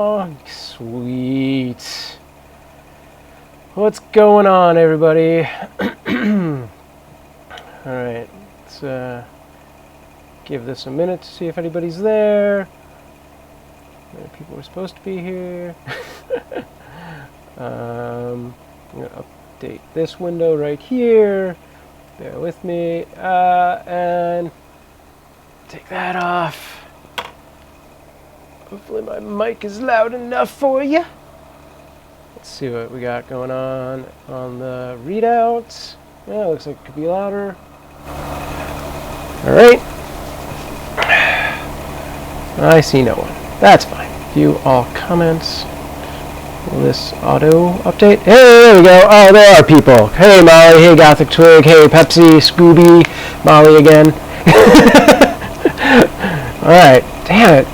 Oh, sweet. What's going on, everybody? Alright, let's give this a minute to see if anybody's there. Many people are supposed to be here. I'm going to update this window right here. Bear with me. And take that off. Hopefully my mic is loud enough for you. Let's see what we got going on the readouts. Yeah, looks like it could be louder. Alright. I see no one. That's fine. View all comments. Will this auto update? Hey, there we go. Oh, there are people. Hey, Molly. Hey, Gothic Twig. Hey, Pepsi, Scooby, Molly again. Alright. Damn it.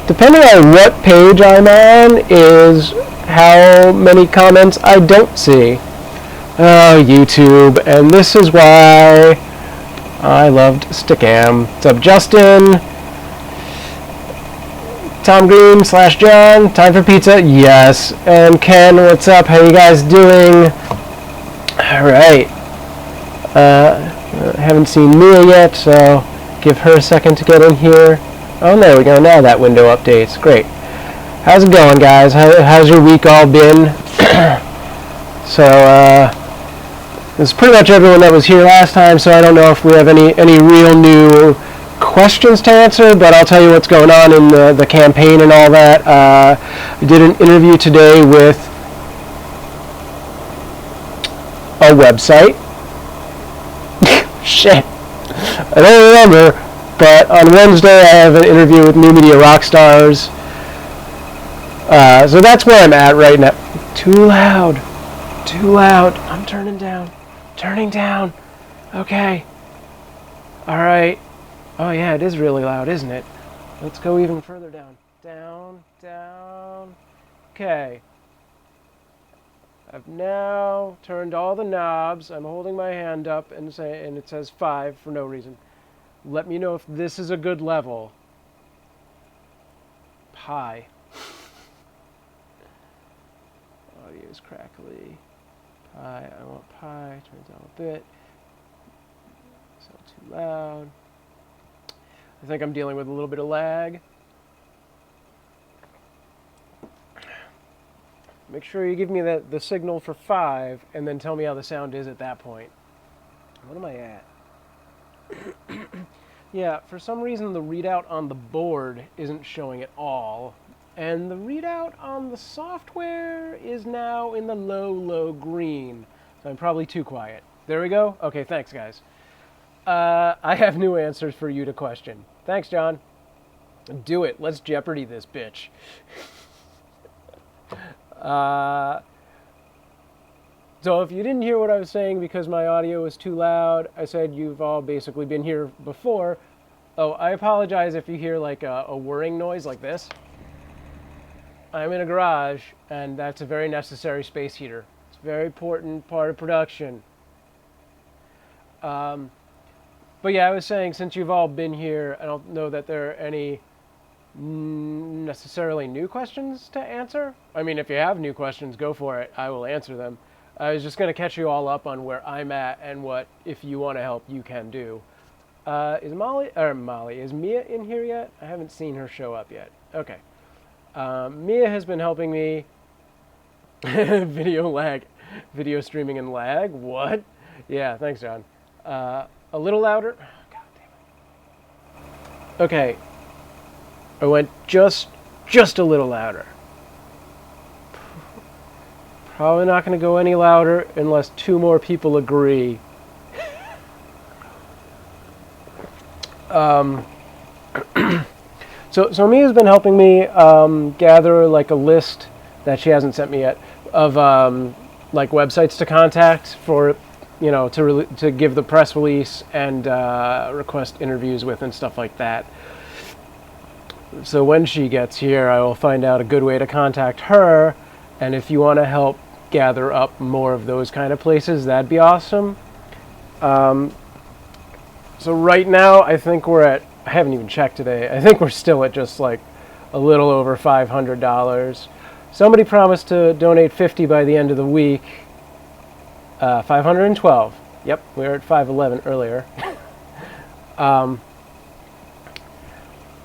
Depending on what page I'm on is how many comments I don't see. Oh, YouTube. And this is why I loved Stickam. What's up, Justin? Tom Green / John. Time for pizza? Yes. And Ken, what's up? How you guys doing? Alright. Haven't seen Mia yet, so give her a second to get in here. Oh, there we go. Now that window updates. Great. How's it going, guys? How's your week all been? So, this is pretty much everyone that was here last time, so I don't know if we have any real new questions to answer, but I'll tell you what's going on in the campaign and all that. I did an interview today with a website. Shit. I don't remember. But on Wednesday, I have an interview with New Media Rockstars. So that's where I'm at right now. Too loud. Too loud. I'm turning down. Turning down. Okay. Alright. Oh yeah, it is really loud, isn't it? Let's go even further down. Down, down. Okay. I've now turned all the knobs. I'm holding my hand up and it says 5 for no reason. Let me know if this is a good level. Pi. Audio is crackly. Pi. I want pi. Turn it down a bit. It's not too loud. I think I'm dealing with a little bit of lag. Make sure you give me the signal for 5 and then tell me how the sound is at that point. What am I at? Yeah, for some reason the readout on the board isn't showing at all. And the readout on the software is now in the low green. So I'm probably too quiet. There we go. Okay, thanks, guys. I have new answers for you to question. Thanks, John. Do it. Let's Jeopardy this bitch. So if you didn't hear what I was saying because my audio was too loud, I said you've all basically been here before. Oh, I apologize if you hear like a whirring noise like this. I'm in a garage, and that's a very necessary space heater. It's a very important part of production. But yeah, I was saying, since you've all been here, I don't know that there are any necessarily new questions to answer. I mean, if you have new questions, go for it. I will answer them. I was just going to catch you all up on where I'm at and what, if you want to help, you can do. Is Mia in here yet? I haven't seen her show up yet. Okay. Mia has been helping me. Video streaming and lag. What? Yeah, thanks, John. A little louder. God damn it. Okay. I went just a little louder. Probably not going to go any louder unless 2 more people agree. So Mia's been helping me gather like a list that she hasn't sent me yet of like websites to contact for, you know, to give the press release and request interviews with and stuff like that. So when she gets here, I will find out a good way to contact her, and if you want to help gather up more of those kind of places, that'd be awesome. So right now, I think we're at, I haven't even checked today, I think we're still at just like a little over $500. Somebody promised to donate 50 by the end of the week. 512. Yep, we were at 511 earlier.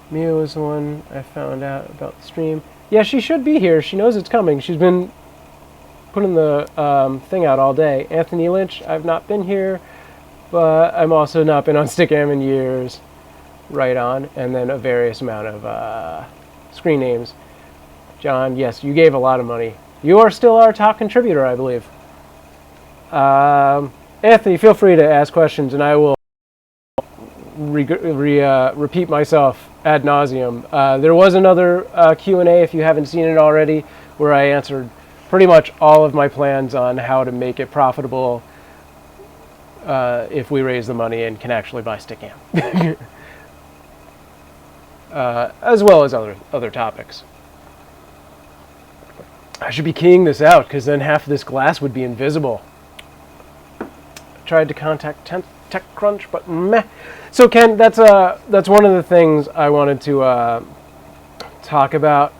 Mia was the one I found out about the stream. Yeah, she should be here. She knows it's coming. She's been putting the thing out all day. Anthony Lynch, I've not been here, but I'm also not been on Stickam in years. Right on. And then a various amount of screen names. John, yes, you gave a lot of money. You are still our top contributor, I believe. Anthony, feel free to ask questions, and I will repeat myself ad nauseum. There was another Q&A, if you haven't seen it already, where I answered pretty much all of my plans on how to make it profitable if we raise the money and can actually buy Stickam. As well as other topics. I should be keying this out, because then half of this glass would be invisible. Tried to contact TechCrunch, but meh. So Ken, that's one of the things I wanted to talk about.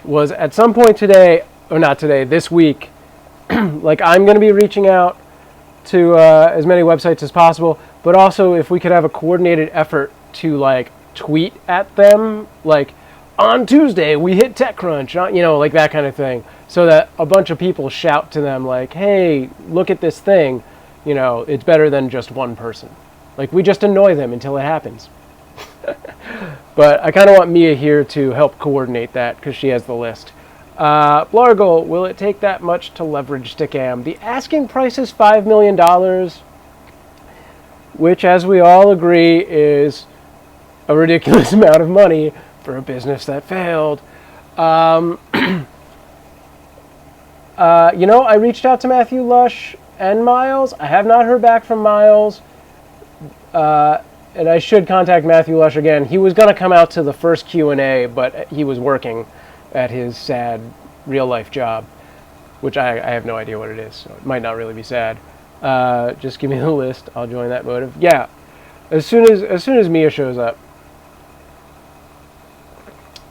Was at some point today, or not today, this week, like I'm going to be reaching out to as many websites as possible, but also if we could have a coordinated effort to like tweet at them, like on Tuesday we hit TechCrunch, you know, like that kind of thing, so that a bunch of people shout to them like, hey, look at this thing, you know, it's better than just one person. Like we just annoy them until it happens. But I kind of want Mia here to help coordinate that because she has the list. Blargle, will it take that much to leverage Stickam? The asking price is $5 million, which, as we all agree, is a ridiculous amount of money for a business that failed. You know, I reached out to Matthew Lush and Miles. I have not heard back from Miles. And I should contact Matthew Lush again. He was going to come out to the first Q&A, but he was working at his sad real-life job, which I have no idea what it is, so it might not really be sad. Just give me the list. I'll join that motive. Yeah, as soon as Mia shows up.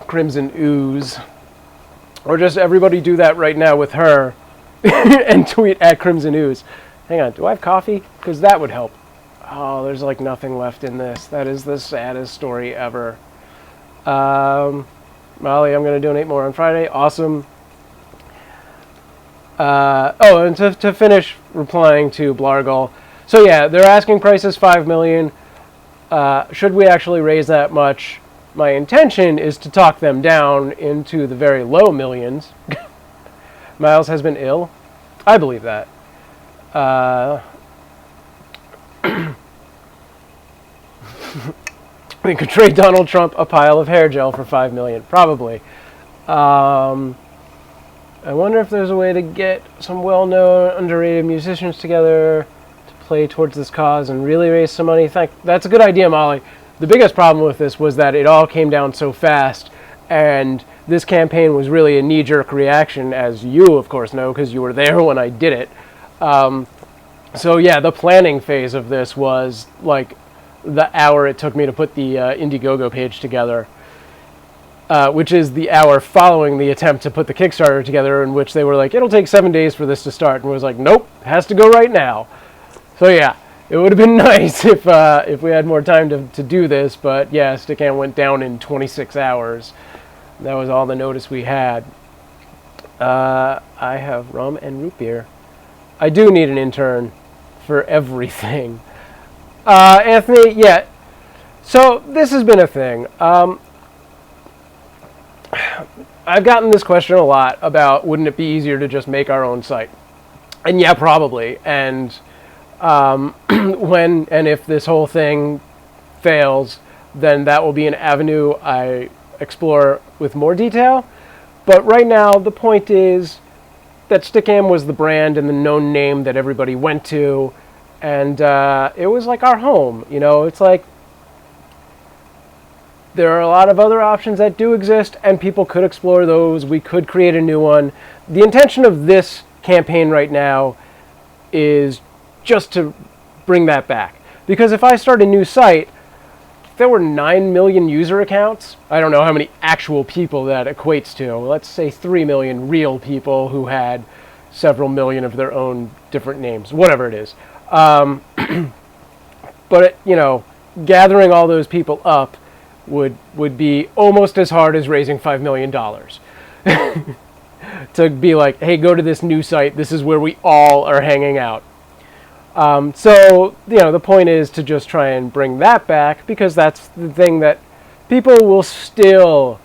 Crimson Ooze. Or just everybody do that right now with her and tweet at Crimson Ooze. Hang on, do I have coffee? Because that would help. Oh, there's like nothing left in this. That is the saddest story ever. Molly, I'm going to donate more on Friday. Awesome. Oh, and to finish replying to Blargle. So yeah, their asking price is $5 million. Should we actually raise that much? My intention is to talk them down into the very low millions. Miles has been ill. I believe that. We could trade Donald Trump a pile of hair gel for $5 million, probably. I wonder if there's a way to get some well-known, underrated musicians together to play towards this cause and really raise some money. That's a good idea, Molly. The biggest problem with this was that it all came down so fast, and this campaign was really a knee-jerk reaction, as you, of course, know, because you were there when I did it. So yeah, the planning phase of this was like the hour it took me to put the Indiegogo page together, which is the hour following the attempt to put the Kickstarter together, in which they were like, it'll take 7 days for this to start, and was like, nope, it has to go right now. So yeah, it would have been nice if we had more time to do this, but yeah, Stickam went down in 26 hours. That was all the notice we had. I have rum and root beer. I do need an intern for everything. Anthony, yeah. So this has been a thing. I've gotten this question a lot about, wouldn't it be easier to just make our own site? And yeah, probably. And when and if this whole thing fails, then that will be an avenue I explore with more detail. But right now, the point is that Stickam was the brand and the known name that everybody went to, and it was like our home. You know, it's like there are a lot of other options that do exist, and people could explore those. We could create a new one. The intention of this campaign right now is just to bring that back. Because if I start a new site, there were 9 million user accounts. I don't know how many actual people that equates to. Let's say 3 million real people who had several million of their own different names, whatever it is. But, you know, gathering all those people up would be almost as hard as raising $5 million. To be like, hey, go to this new site. This is where we all are hanging out. So, you know, the point is to just try and bring that back, because that's the thing that people will still,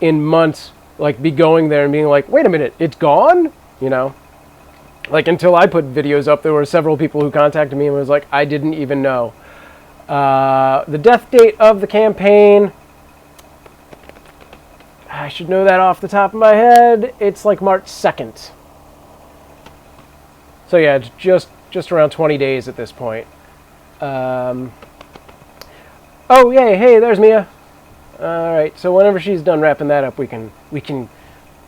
in months, like, be going there and being like, wait a minute, it's gone? You know? Like, until I put videos up, there were several people who contacted me and was like, I didn't even know. The death date of the campaign, I should know that off the top of my head. It's like March 2nd. So yeah, it's just around 20 days at this point. Oh, yay, hey, there's Mia. All right, so whenever she's done wrapping that up, we can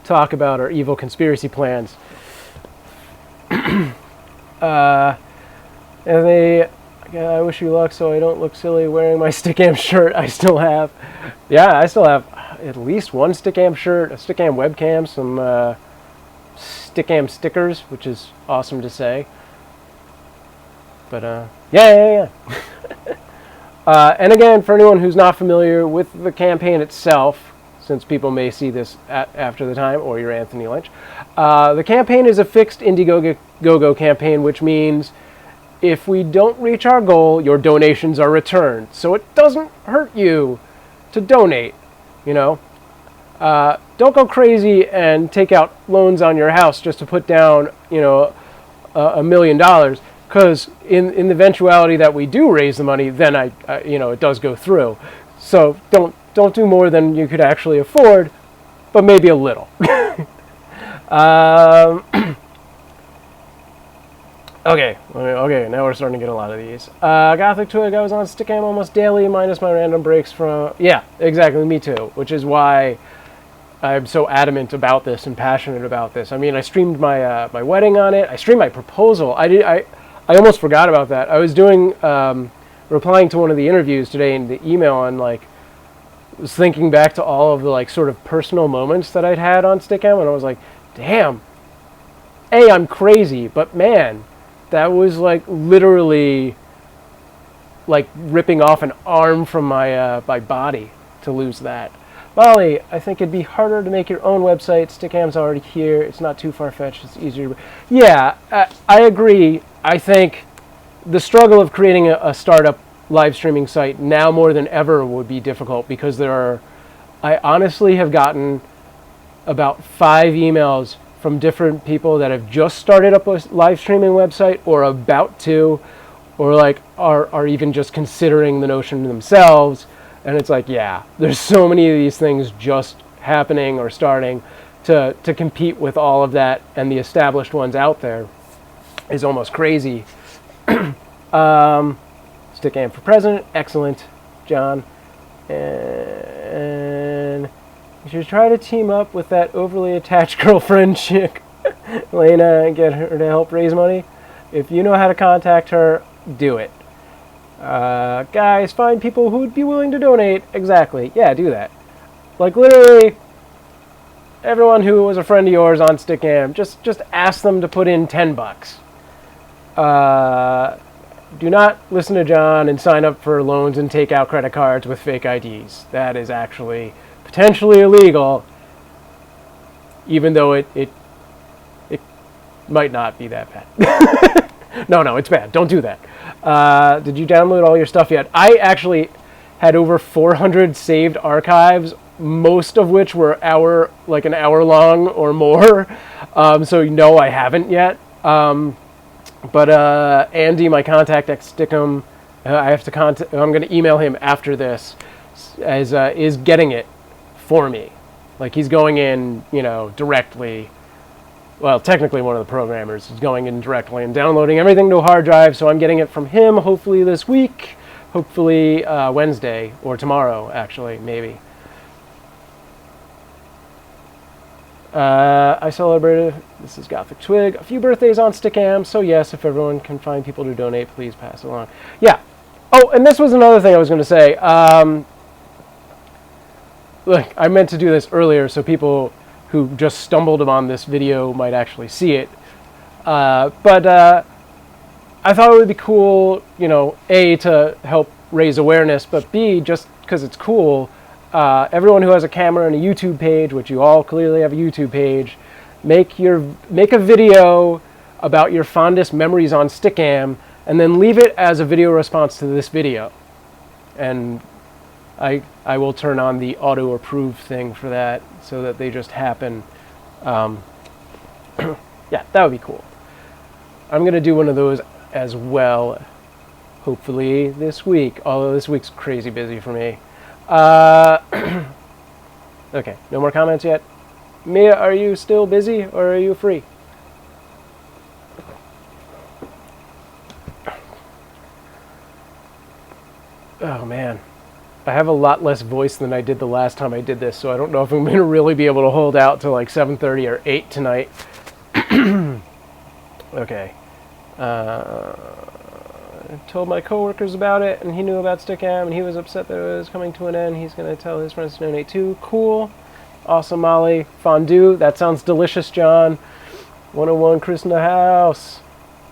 talk about our evil conspiracy plans. I wish you luck so I don't look silly wearing my Stickam shirt I still have. Yeah, I still have at least one Stickam shirt, a Stickam webcam, some Stickam stickers, which is awesome to say. But, yeah. And again, for anyone who's not familiar with the campaign itself, since people may see this after the time, or you're Anthony Lynch, the campaign is a fixed Indiegogo campaign, which means if we don't reach our goal, your donations are returned. So it doesn't hurt you to donate, you know. Don't go crazy and take out loans on your house just to put down, you know, $1 million. Because in the eventuality that we do raise the money, then you know, it does go through. So don't do more than you could actually afford, but maybe a little. Okay, now we're starting to get a lot of these. Gothic Twig, I was on Stickam almost daily, minus my random breaks from... Yeah, exactly, me too, which is why I'm so adamant about this and passionate about this. I mean, I streamed my my wedding on it. I streamed my proposal. I almost forgot about that. I was doing... replying to one of the interviews today in the email, and, like, was thinking back to all of the, like, sort of personal moments that I'd had on Stickam, and I was like, damn, I'm crazy, but man... That was, like, literally, like, ripping off an arm from my my body to lose that. Molly, I think it'd be harder to make your own website. Stickam's already here. It's not too far-fetched. It's easier. Yeah, I agree. I think the struggle of creating a startup live streaming site now more than ever would be difficult, because I honestly have gotten about 5 emails from different people that have just started up a live streaming website, or about to, or like are even just considering the notion themselves. And it's like, yeah, there's so many of these things just happening or starting to compete with all of that, and the established ones out there is almost crazy. Stickam for president, excellent, John. And you should try to team up with that overly attached girlfriend chick, Lena, and get her to help raise money. If you know how to contact her, do it. Guys, find people who would be willing to donate. Exactly. Yeah, do that. Like, literally, everyone who was a friend of yours on Stickam, just ask them to put in $10. Do not listen to John and sign up for loans and take out credit cards with fake IDs. That is actually potentially illegal, even though it might not be that bad. No, it's bad. Don't do that. Did you download all your stuff yet? I actually had over 400 saved archives, most of which were an hour long or more. So no, I haven't yet. But Andy, my contact at Stickam, I'm going to email him after this, is getting it for me. Like, he's going in, you know, directly. Well, technically one of the programmers is going in directly and downloading everything to a hard drive, so I'm getting it from him hopefully this week, hopefully Wednesday, or tomorrow, actually, maybe. I celebrated, this is Gothic Twig, a few birthdays on Stickam, so yes, if everyone can find people to donate, please pass it along. Yeah. Oh, and this was another thing I was going to say. Look, I meant to do this earlier so people who just stumbled upon this video might actually see it. But I thought it would be cool, you know, A, to help raise awareness, but B, just because it's cool, everyone who has a camera and a YouTube page, which you all clearly have a YouTube page, make a video about your fondest memories on Stickam, and then leave it as a video response to this video. And I will turn on the auto approve thing for that so that they just happen. Yeah, that would be cool. I'm going to do one of those as well, hopefully this week, although this week's crazy busy for me. Okay, no more comments yet. Mia, are you still busy or are you free? Oh man, I have a lot less voice than I did the last time I did this, so I don't know if I'm going to really be able to hold out till like 7:30 or 8 tonight. Okay. I told my coworkers about it, and he knew about Stickam, and he was upset that it was coming to an end. He's going to tell his friends to donate too. Cool. Awesome, Molly. Fondue. That sounds delicious, John. 101 Chris in the house.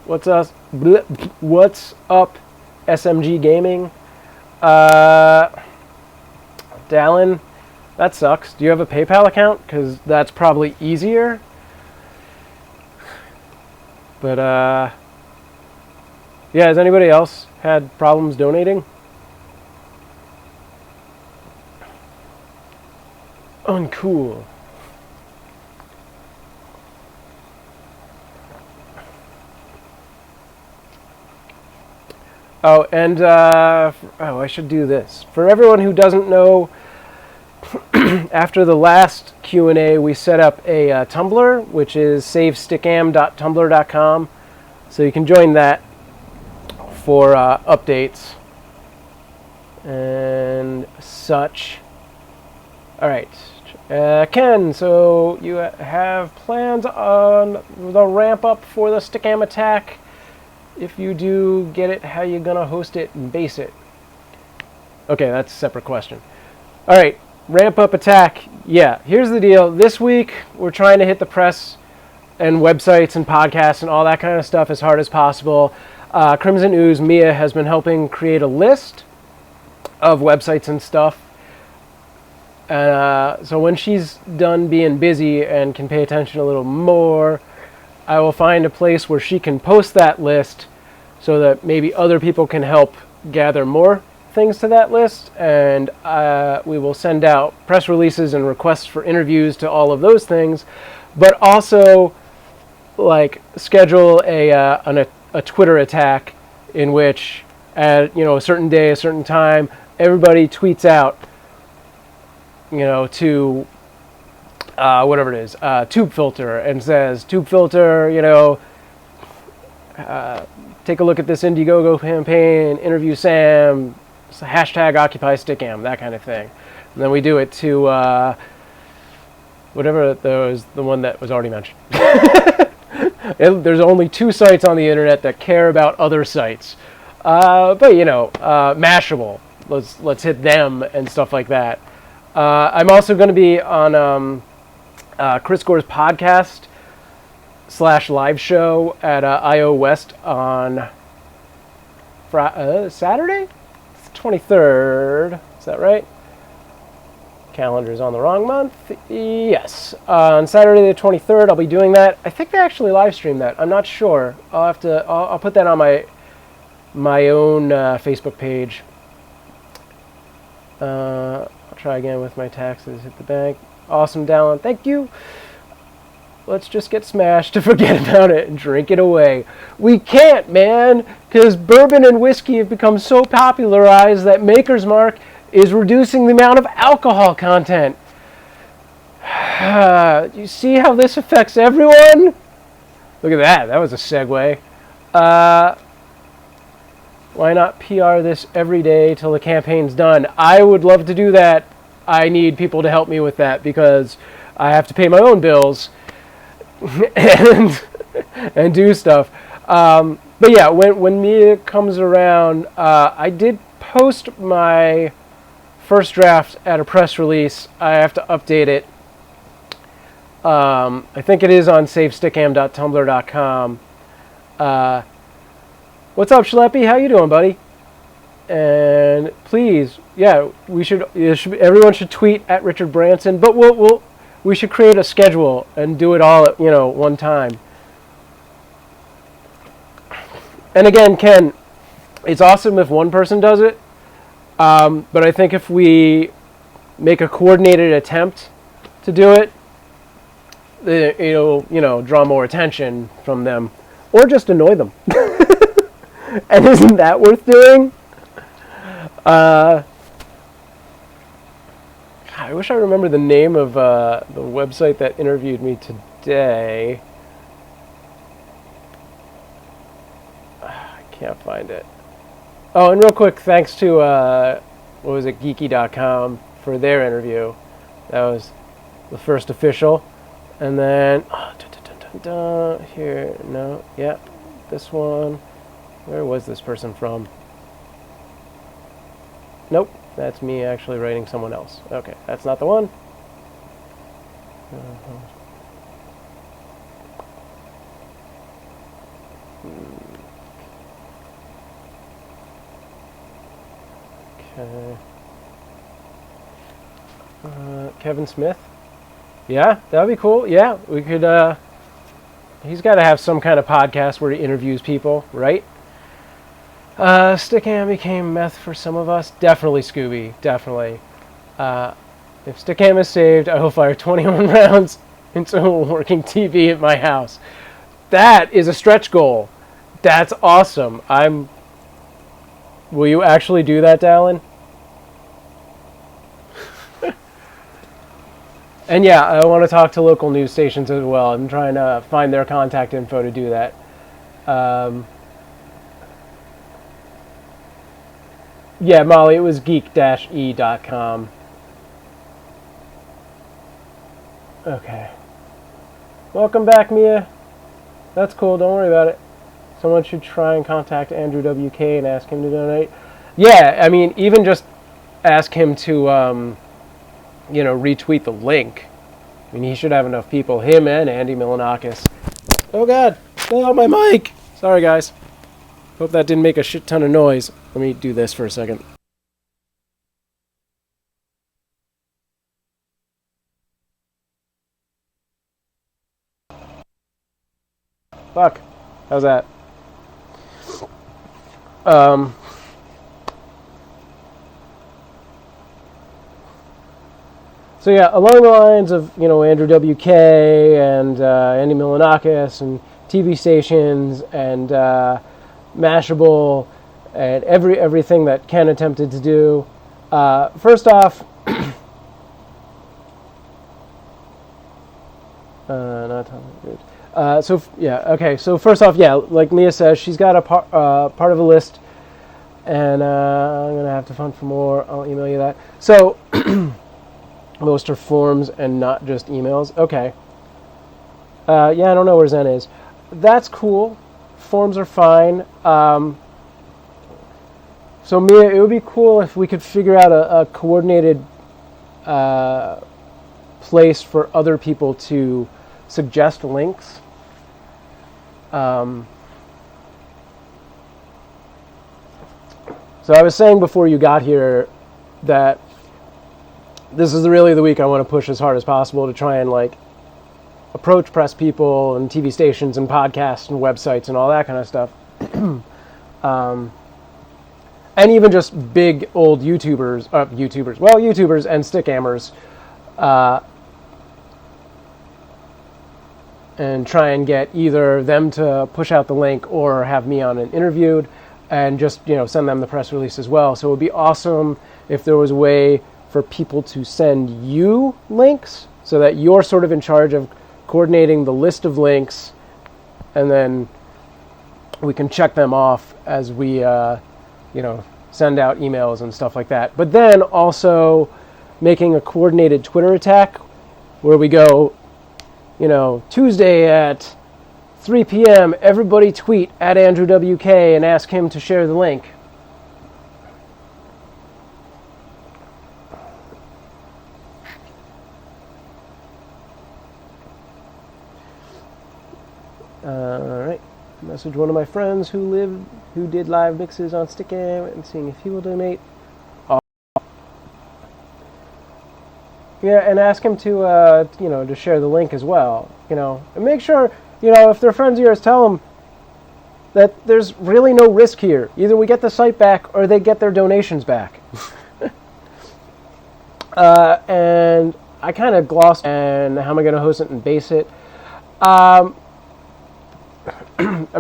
What's up? What's up, SMG Gaming? Dallin, that sucks. Do you have a PayPal account? Because that's probably easier. But, yeah, has anybody else had problems donating? Uncool. Oh, and, I should do this. For everyone who doesn't know, after the last Q&A, we set up a Tumblr, which is savestickam.tumblr.com. So you can join that for updates and such. All right. Ken, so you have plans on the ramp up for the Stickam attack? If you do get it, how you gonna host it and base it? Okay, that's a separate question. All right, ramp up attack. Yeah, here's the deal. This week, we're trying to hit the press and websites and podcasts and all that kind of stuff as hard as possible. Crimson Ooze, Mia, has been helping create a list of websites and stuff. So when she's done being busy and can pay attention a little more, I will find a place where she can post that list so that maybe other people can help gather more things to that list, and we will send out press releases and requests for interviews to all of those things, but also like schedule a Twitter attack in which at a certain day, a certain time, everybody tweets out to whatever it is, Tube Filter, and says, Tube Filter, take a look at this Indiegogo campaign, interview Sam, hashtag Occupy Stickam, that kind of thing. And then we do it to whatever the one that was already mentioned. There's only 2 sites on the internet that care about other sites. But Mashable, let's hit them and stuff like that. I'm also going to be on Chris Gore's podcast / live show at IO West on Saturday? It's the 23rd. Is that right? Calendar's on the wrong month. Yes. On Saturday the 23rd, I'll be doing that. I think they actually live stream that. I'm not sure. I'll put that on my own Facebook page. I'll try again with my taxes. Hit the bank. Awesome, Dallin. Thank you. Let's just get smashed to forget about it and drink it away. We can't, man, because bourbon and whiskey have become so popularized that Maker's Mark is reducing the amount of alcohol content. You see how this affects everyone? Look at that. That was a segue. Why not PR this every day till the campaign's done? I would love to do that. I need people to help me with that because I have to pay my own bills and do stuff. But yeah, when Mia comes around, I did post my first draft at a press release. I have to update it. I think it is on savestickam.tumblr.com. What's up, Schleppy? How you doing, buddy? And please, yeah, everyone should tweet at Richard Branson, but we should create a schedule and do it all at one time. And again, Ken, it's awesome if one person does it, but I think if we make a coordinated attempt to do it, it'll draw more attention from them, or just annoy them. And isn't that worth doing? I wish I remember the name of the website that interviewed me today. I can't find it. Oh, and real quick, thanks to geeky.com for their interview. That was the first official. And then here, no, yeah, this one. Where was this person from? Nope, that's me actually writing someone else. Okay, that's not the one. Okay. Kevin Smith? Yeah, that would be cool. Yeah, we could, he's got to have some kind of podcast where he interviews people, right? Stickam became meth for some of us. Definitely, Scooby. Definitely. If Stickam is saved, I will fire 21 rounds into a working TV at my house. That is a stretch goal. That's awesome. Will you actually do that, Dallin? And yeah, I want to talk to local news stations as well. I'm trying to find their contact info to do that. Yeah, Molly, it was geek-e.com. Okay. Welcome back, Mia. That's cool, don't worry about it. Someone should try and contact Andrew WK and ask him to donate. Yeah, I mean, even just ask him to, retweet the link. I mean, he should have enough people. Him and Andy Milanakis. Oh, God. Oh, my mic. Sorry, guys. Hope that didn't make a shit ton of noise. Let me do this for a second. Fuck. How's that? So yeah, along the lines of, Andrew WK and Andy Milanakis and TV stations and Mashable and everything that Ken attempted to do. First off, so first off, yeah, like Mia says, she's got a part of a list, and I'm gonna have to fund for more. I'll email you that. So most are forms and not just emails. Okay. Yeah, I don't know where Zen is. That's cool. Forms are fine. So Mia, it would be cool if we could figure out a coordinated place for other people to suggest links. So I was saying before you got here that this is really the week I want to push as hard as possible to try and approach press people and TV stations and podcasts and websites and all that kind of stuff. And even just big old YouTubers and Stickammers, and try and get either them to push out the link or have me on and interviewed, and just send them the press release as well. So it would be awesome if there was a way for people to send you links so that you're sort of in charge of coordinating the list of links, and then we can check them off as we send out emails and stuff like that. But then also making a coordinated Twitter attack where we go, Tuesday at 3 p.m., everybody tweet at AndrewWK and ask him to share the link. Alright. Message one of my friends who did live mixes on Stickam and seeing if he will donate. Yeah, and ask him to, to share the link as well, and make sure, if they're friends of yours, tell them that there's really no risk here. Either we get the site back or they get their donations back. And I kind of glossed and how am I going to host it and base it. I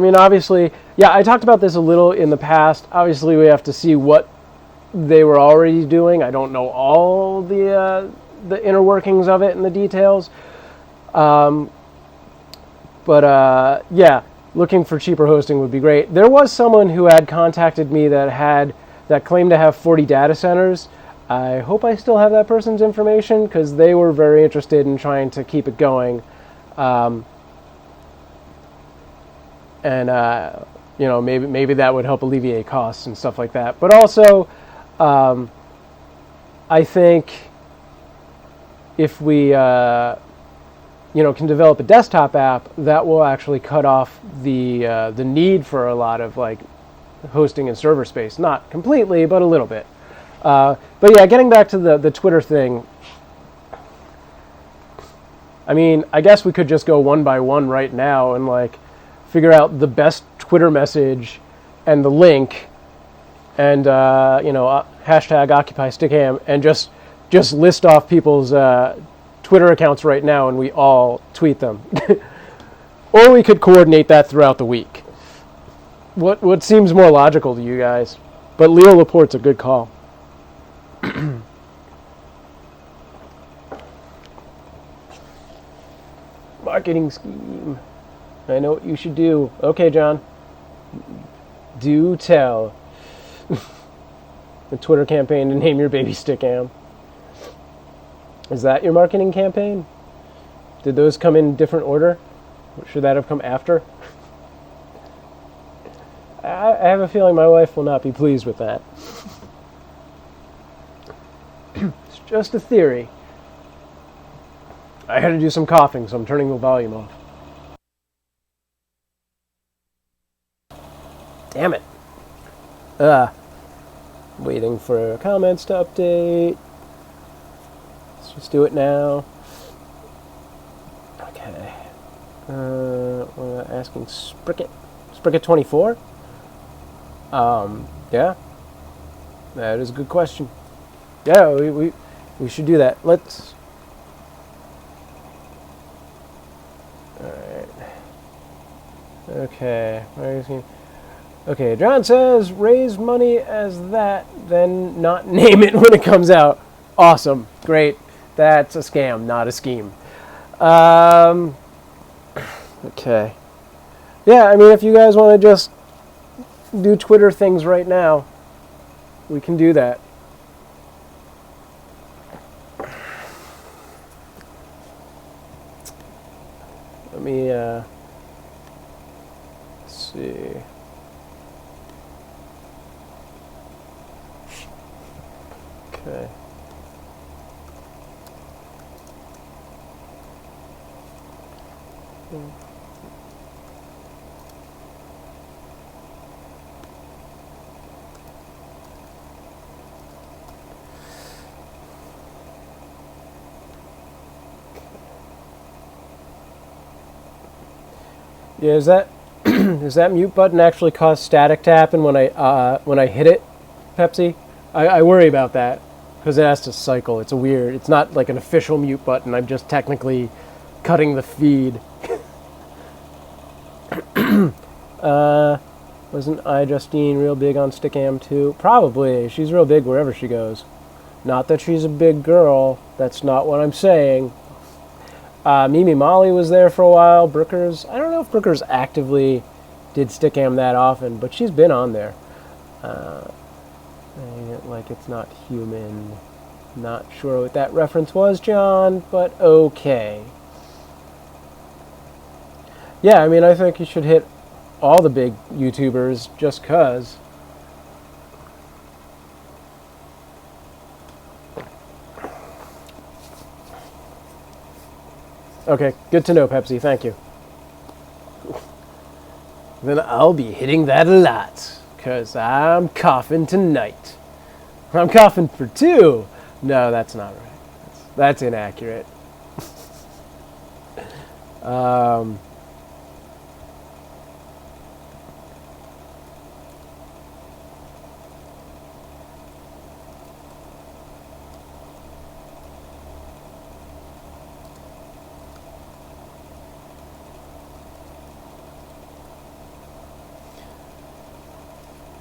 mean, obviously, yeah, I talked about this a little in the past. Obviously, we have to see what they were already doing. I don't know all the inner workings of it and the details. Yeah, looking for cheaper hosting would be great. There was someone who had contacted me that claimed to have 40 data centers. I hope I still have that person's information because they were very interested in trying to keep it going. Maybe that would help alleviate costs and stuff like that. But also, I think if we, can develop a desktop app, that will actually cut off the need for a lot of hosting and server space. Not completely, but a little bit. But yeah, getting back to the Twitter thing. I mean, I guess we could just go one by one right now and figure out the best Twitter message and the link and, hashtag Occupy Stickam and just list off people's Twitter accounts right now and we all tweet them. Or we could coordinate that throughout the week. What seems more logical to you guys? But Leo Laporte's a good call. Marketing scheme. I know what you should do. Okay, John. Do tell. The Twitter campaign to name your baby Stickam. Is that your marketing campaign? Did those come in different order? Should that have come after? I have a feeling my wife will not be pleased with that. It's just a theory. I had to do some coughing, so I'm turning the volume off. Damn it. Waiting for comments to update. Let's just do it now. Okay. Asking Spricket 24? Yeah. That is a good question. Yeah, we should do that. Let's... Alright. Okay. Okay, John says, raise money as that, then not name it when it comes out. Awesome. Great. That's a scam, not a scheme. Okay. Yeah, I mean, if you guys want to just do Twitter things right now, we can do that. Let me, see. Okay. Yeah, is that does that mute button actually cause static to happen when I hit it, Pepsi? I worry about that because it has to cycle. It's it's not like an official mute button. I'm just technically cutting the feed. Wasn't Justine real big on Stickam too? Probably. She's real big wherever she goes. Not that she's a big girl. That's not what I'm saying. Mimi Molly was there for a while. Brookers, I don't know if Brookers actively did Stickam that often, but she's been on there. Like it's not human. Not sure what that reference was, John, but okay. Yeah, I mean, I think you should hit all the big YouTubers just 'cause. Okay, good to know, Pepsi. Thank you. Then I'll be hitting that a lot, 'cause I'm coughing tonight. I'm coughing for 2. No, that's not right. That's inaccurate.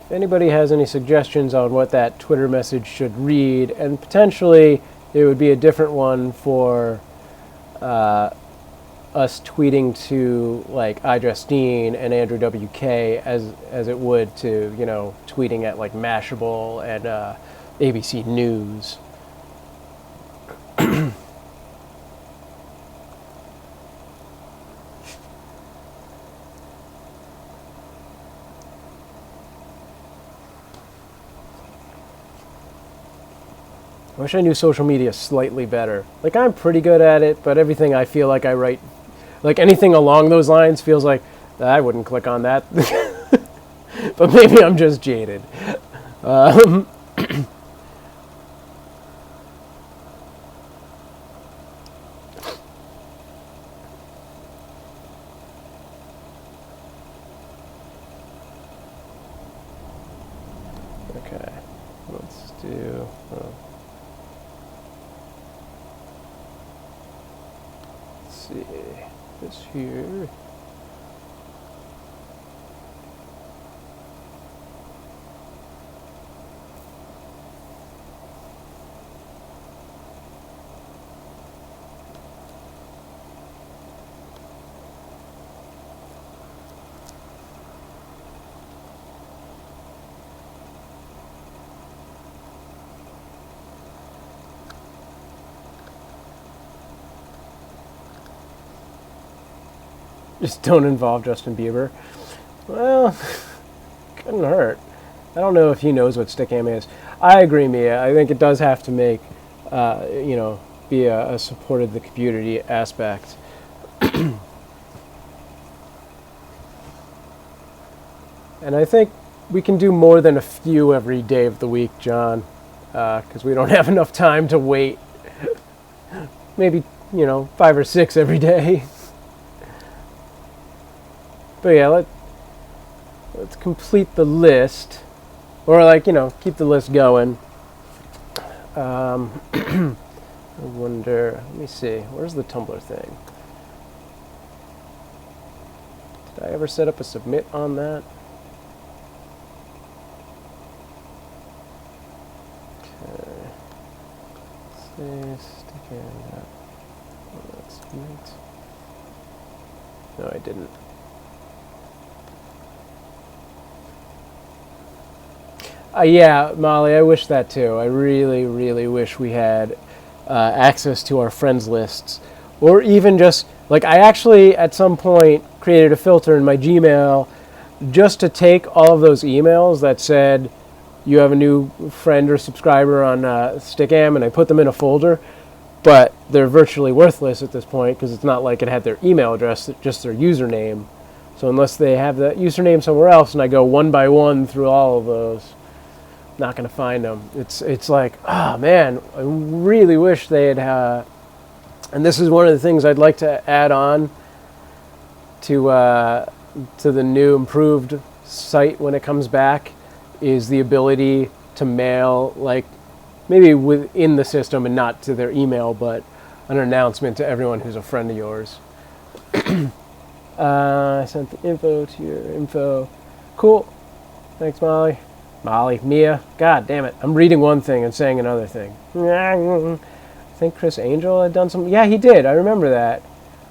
If anybody has any suggestions on what that Twitter message should read, and potentially it would be a different one for us tweeting to like iJustine and Andrew WK as it would to, you know, tweeting at like Mashable and ABC News. I wish I knew social media slightly better. Like, I'm pretty good at it, but everything I feel like I write, like anything along those lines feels like, I wouldn't click on that. But maybe I'm just jaded. Okay, let's do... see this here. Just don't involve Justin Bieber. Well, couldn't hurt. I don't know if he knows what Stickam is. I agree, Mia. I think it does have to make, you know, be a support of the community aspect. And I think we can do more than a few every day of the week, John, because we don't have enough time to wait. Maybe, you know, 5 or 6 every day. But yeah, let's complete the list, or like, you know, keep the list going. I wonder, let me see, where's the Tumblr thing? Did I ever set up a submit on that? Okay. Stickam. Submit. No, I didn't. Yeah, Molly, I wish that too. I really, really wish we had access to our friends lists. Or even just, like, I actually, at some point, created a filter in my Gmail just to take all of those emails that said, you have a new friend or subscriber on Stickam, and I put them in a folder. But they're virtually worthless at this point, because it's not like it had their email address, just their username. So unless they have that username somewhere else, and I go one by one through all of those, not going to find them. It's like, oh man, I really wish they had, and this is one of the things I'd like to add on to the new improved site when it comes back, is the ability to mail, like, maybe within the system and not to their email, but an announcement to everyone who's a friend of yours. I sent the info to your info. Cool. Thanks, Molly. Mia, god damn it. I'm reading one thing and saying another thing. I think Chris Angel had done some... Yeah, he did. I remember that.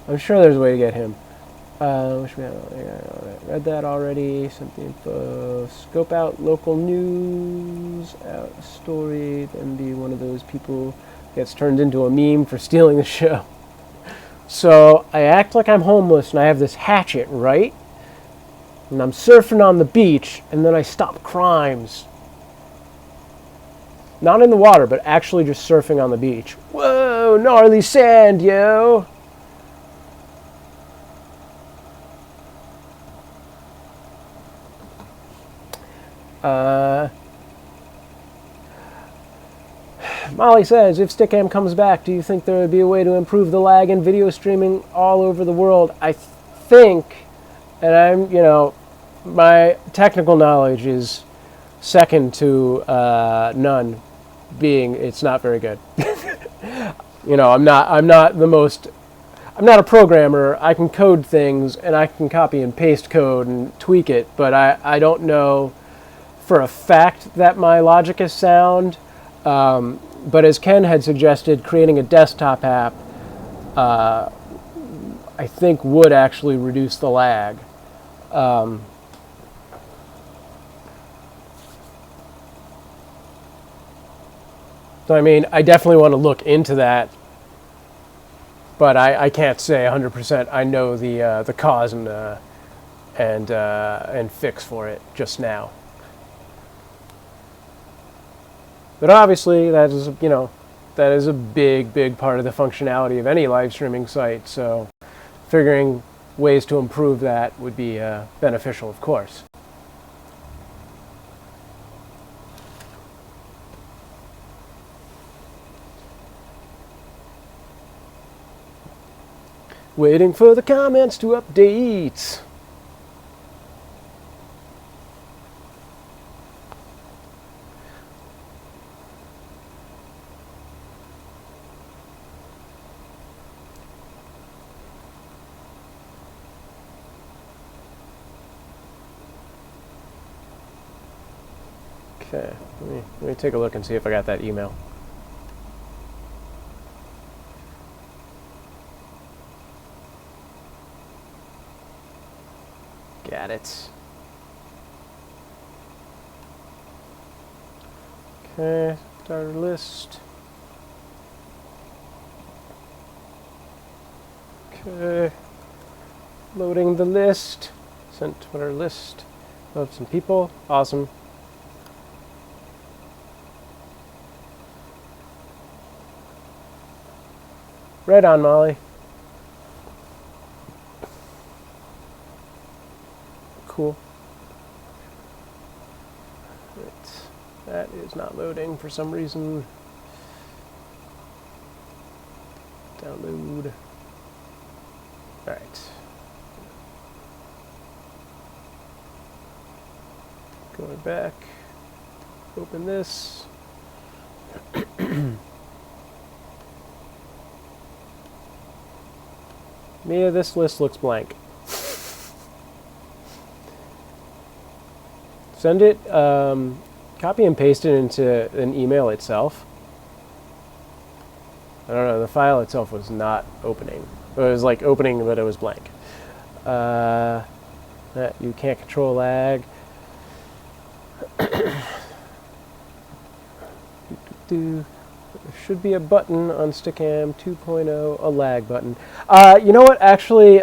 I'm sure there's a way to get him. Read that already. Sent the info. Scope out local news. Out a story. Then be one of those people who gets turned into a meme for stealing the show. So I act like I'm homeless and I have this hatchet, right? And I'm surfing on the beach, and then I stop crimes. Not in the water, but actually just surfing on the beach. Whoa, gnarly sand, yo! Molly says, if Stickam comes back, do you think there would be a way to improve the lag in video streaming all over the world? I think, and I'm, my technical knowledge is second to none, being it's not very good. I'm not a programmer. I can code things and I can copy and paste code and tweak it, but I don't know for a fact that my logic is sound. But as Ken had suggested, creating a desktop app, I think would actually reduce the lag. So I mean, I definitely want to look into that, but I can't say 100% I know the cause and fix for it just now. But obviously, that is a big part of the functionality of any live streaming site. So, figuring ways to improve that would be beneficial, of course. Waiting for the comments to update. Okay, let me take a look and see if I got that email. Got it. Okay, starter list. Okay, loading the list. Sent to our list of some people. Awesome. Right on, Molly. Cool. Right. That is not loading for some reason. Download. All right. Going back. Open this. Mia, this list looks blank. Send it, copy and paste it into an email itself. I don't know, the file itself was not opening. It was like opening, but it was blank. You can't control lag. There should be a button on Stickam 2.0, a lag button. You know what, actually,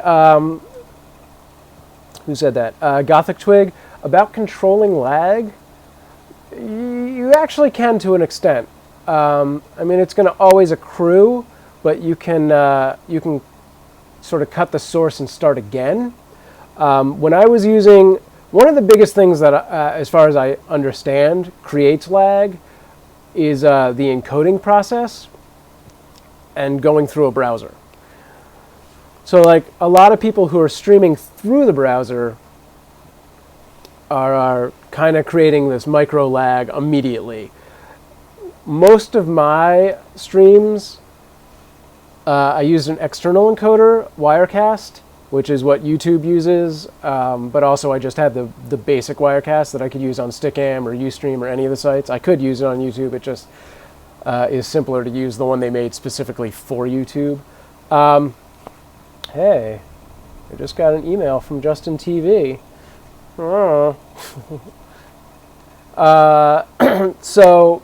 who said that? Gothic Twig, about controlling lag, you actually can to an extent. I mean, it's going to always accrue, but you can sort of cut the source and start again. When I was using, one of the biggest things that, as far as I understand, creates lag is the encoding process and going through a browser. So like a lot of people who are streaming through the browser are kind of creating this micro lag immediately. Most of my streams, I used an external encoder, Wirecast, which is what YouTube uses, but also I just had the basic Wirecast that I could use on Stickam or Ustream or any of the sites. I could use it on YouTube, it just is simpler to use the one they made specifically for YouTube. Hey, I just got an email from Justin TV. Oh. So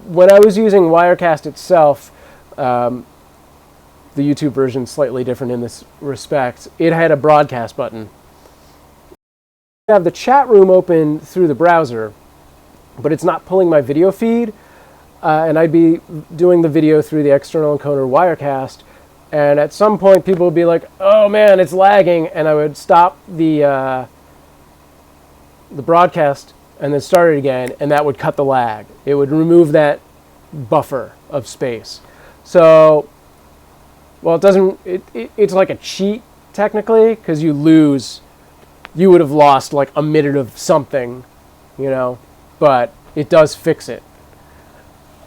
when I was using Wirecast itself, the YouTube version is slightly different in this respect. It had a broadcast button. I have the chat room open through the browser, but it's not pulling my video feed, and I'd be doing the video through the external encoder Wirecast, and at some point people would be like, oh man, it's lagging, and I would stop the broadcast and then start it again, and that would cut the lag. It would remove that buffer of space. So, well, it doesn't, it's like a cheat technically, because you would have lost like a minute of something, you know, but it does fix it.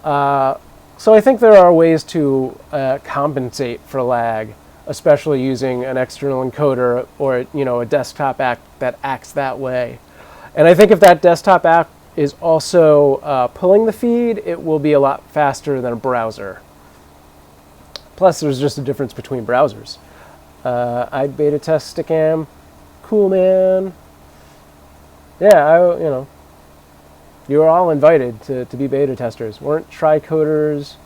So I think there are ways to compensate for lag, especially using an external encoder or, you know, a desktop app that acts that way. And I think if that desktop app is also pulling the feed, it will be a lot faster than a browser. Plus, there's just a difference between browsers. I'd beta test Stickam. Cool, man. Yeah, you know, you are all invited to be beta testers. Weren't tricoders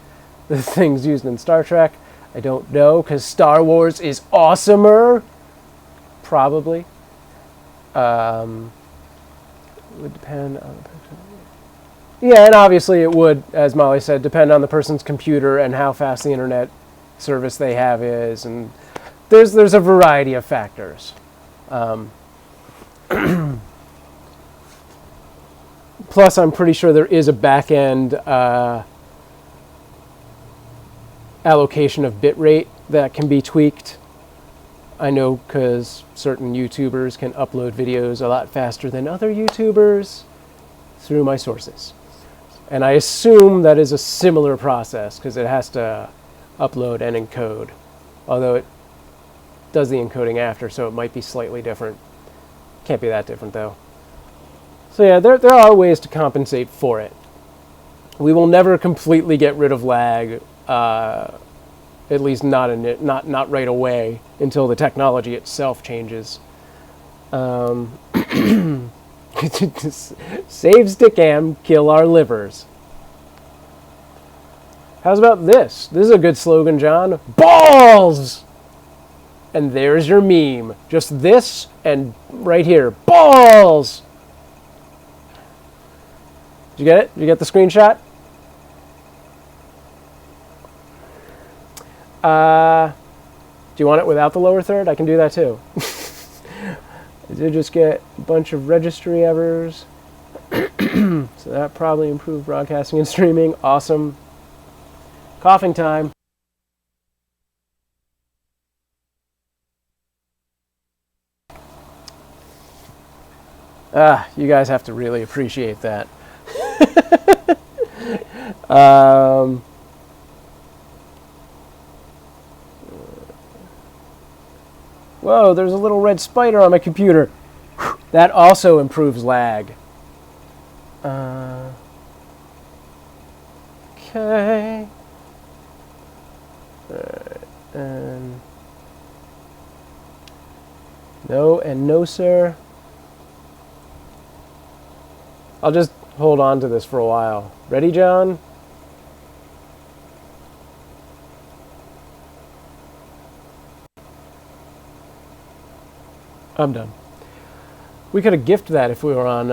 the things used in Star Trek? I don't know, because Star Wars is awesomer. Probably. It would depend on the person. Yeah, and obviously it would, as Molly said, depend on the person's computer and how fast the internet service they have is, and there's a variety of factors. Plus, I'm pretty sure there is a back-end allocation of bitrate that can be tweaked. I know because certain YouTubers can upload videos a lot faster than other YouTubers through my sources. And I assume that is a similar process because it has to upload and encode. Although it does the encoding after, so it might be slightly different. Can't be that different though. So yeah, there are ways to compensate for it. We will never completely get rid of lag, at least not right away, until the technology itself changes. Save Stickam, kill our livers. How's about this? This is a good slogan, John. Balls! And there's your meme. Just this and right here. Balls! Did you get it? Did you get the screenshot? Do you want it without the lower third? I can do that too. I did just get a bunch of registry errors. So that probably improved broadcasting and streaming. Awesome. Coughing time. You guys have to really appreciate that. Whoa, there's a little red spider on my computer. That also improves lag. Okay. And no and no, sir. I'll just hold on to this for a while. Ready, John? I'm done. We could have gifted that if we were on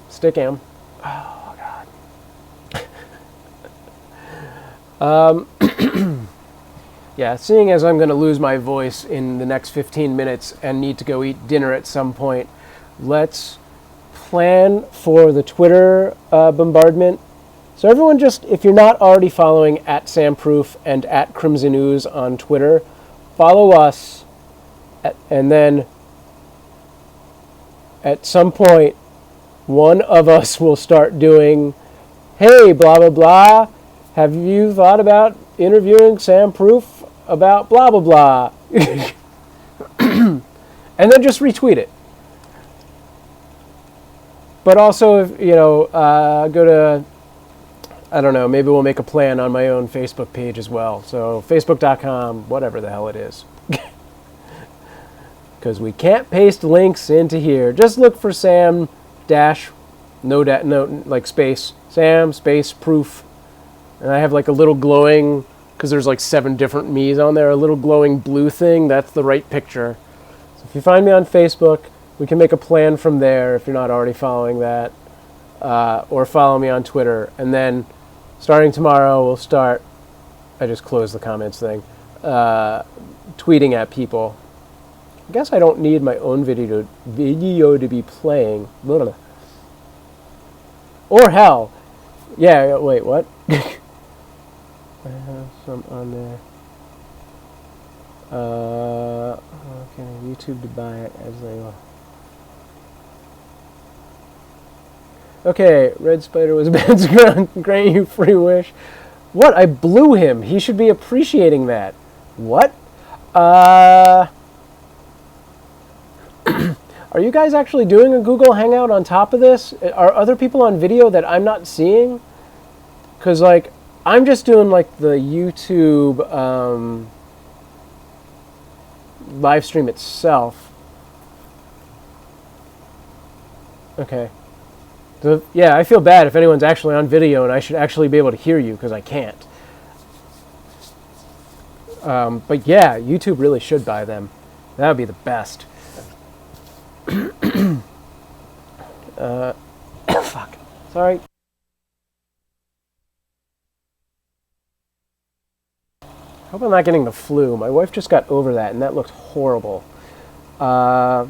Stickam. Oh, God. Yeah, seeing as I'm going to lose my voice in the next 15 minutes and need to go eat dinner at some point, let's plan for the Twitter bombardment. So everyone just, if you're not already following at SamProof and at Crimson Ooze on Twitter, follow us, and then at some point, one of us will start doing, hey, blah, blah, blah, have you thought about interviewing SamProof about blah, blah, blah? And then just retweet it. But also, if, you know, go to, I don't know, maybe we'll make a plan on my own Facebook page as well. So facebook.com, whatever the hell it is. Because we can't paste links into here. Just look for Sam dash, no, like space, Sam space proof. And I have like a little glowing because there's like 7 different me's on there. A little glowing blue thing, that's the right picture. So if you find me on Facebook, we can make a plan from there if you're not already following that. Or follow me on Twitter. And then starting tomorrow, we'll start, I just closed the comments thing, tweeting at people. I guess I don't need my own video to be playing. Blah, blah, blah. Or hell. Yeah, wait, what? I have some on there. Okay, YouTube to buy it as they are. Okay, Red Spider was bad to grant you free wish. What? I blew him. He should be appreciating that. What? Are you guys actually doing a Google Hangout on top of this? Are other people on video that I'm not seeing? Because, like, I'm just doing, like, the YouTube live stream itself. Okay. Yeah, I feel bad if anyone's actually on video and I should actually be able to hear you because I can't. But yeah, YouTube really should buy them. That would be the best. Fuck. Sorry. Hope I'm not getting the flu. My wife just got over that and that looked horrible. I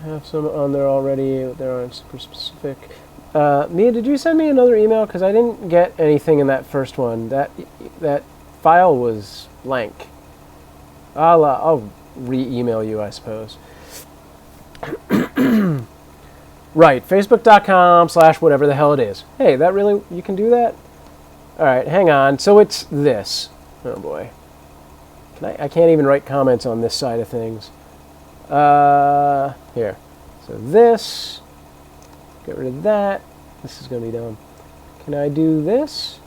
have some on there already. They aren't super specific. Mia, did you send me another email? Because I didn't get anything in that first one. That file was blank. I'll re-email you, I suppose. Right, facebook.com/whatever the hell it is. Hey, that really, you can do that? All right, hang on. So it's this. Oh boy. I can't even write comments on this side of things. Here. So this. Get rid of that. This is going to be dumb. Can I do this?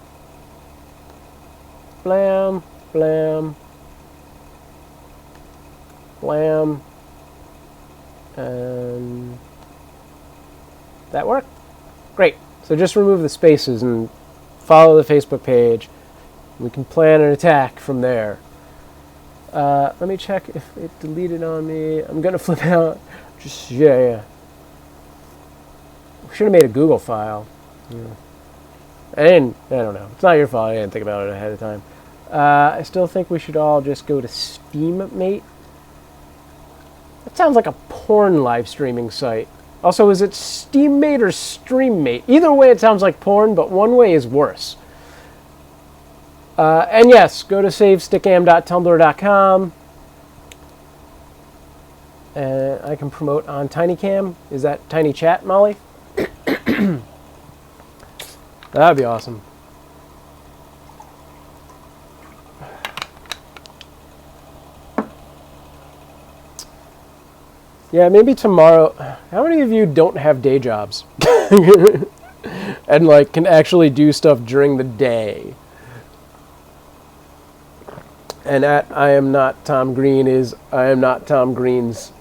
Blam, blam, blam. And that work? Great. So just remove the spaces and follow the Facebook page. We can plan an attack from there. Let me check if it deleted on me. I'm going to flip out. Just, yeah. We should have made a Google file. Yeah. I don't know. It's not your fault. I didn't think about it ahead of time. I still think we should all just go to Steammate. That sounds like a porn live streaming site. Also, is it Steammate or Streammate? Either way, it sounds like porn, but one way is worse. And yes, go to savestickam.tumblr.com. And I can promote on TinyCam. Is that Tiny Chat, Molly? That'd be awesome. Yeah, maybe tomorrow. How many of you don't have day jobs? And like can actually do stuff during the day? And at I am not Tom Green is I am not Tom Green's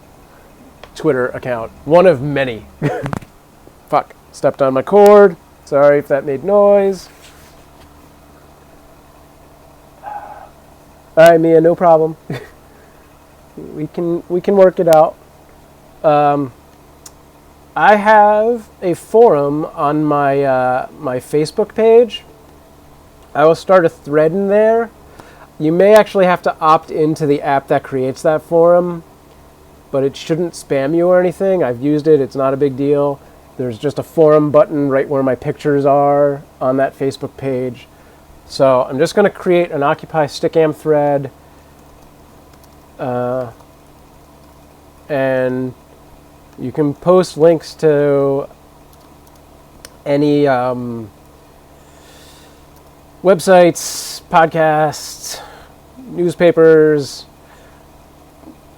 Twitter account. One of many. Fuck. Stepped on my cord. Sorry if that made noise. Alright, Mia, no problem. we can work it out. I have a forum on my my Facebook page. I will start a thread in there. You may actually have to opt into the app that creates that forum, but it shouldn't spam you or anything. I've used it. It's not a big deal. There's just a forum button right where my pictures are on that Facebook page. So I'm just going to create an Occupy Stickam thread. And you can post links to any websites, podcasts, newspapers,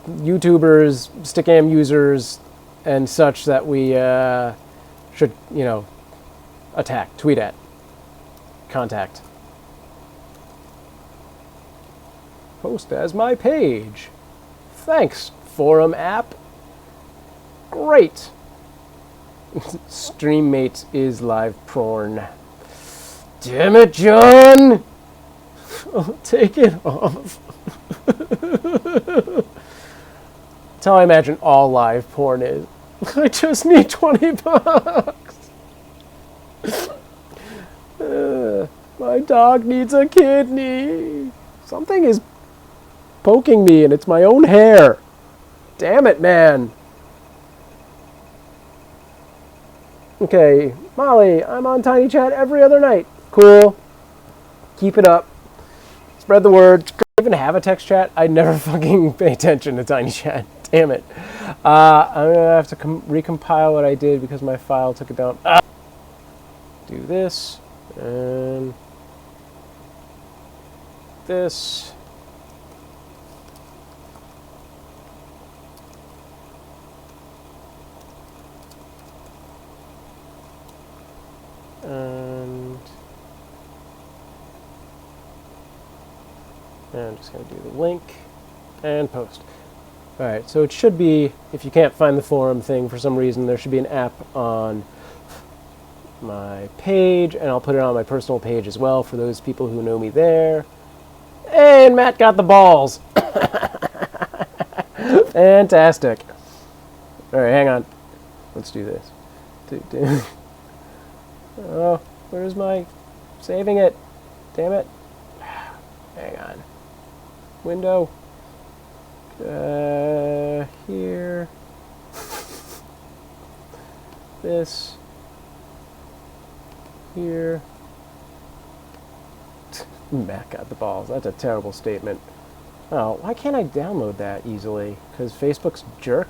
YouTubers, Stickam users, and such that we should, attack, tweet at, contact. Post as my page. Thanks, forum app. Great. Streammate is live porn. Damn it, John! Take it off. That's how I imagine all live porn is. I just need 20 bucks. My dog needs a kidney. Something is poking me and it's my own hair. Damn it, man. Okay, Molly, I'm on Tiny Chat every other night. Cool. Keep it up. Spread the word. Do I even have a text chat? I never fucking pay attention to Tiny Chat. Damn it. I'm going to have to recompile what I did because my file took it down. Do this. And this. And I'm just going to do the link and post. Alright, so it should be, if you can't find the forum thing for some reason, there should be an app on my page, and I'll put it on my personal page as well for those people who know me there. And Matt got the balls! Fantastic. Alright, hang on. Let's do this. Oh, where's my saving it? Damn it. Hang on. Window. Here. This. Here. Matt got the balls. That's a terrible statement. Oh, why can't I download that easily? Because Facebook's a jerk?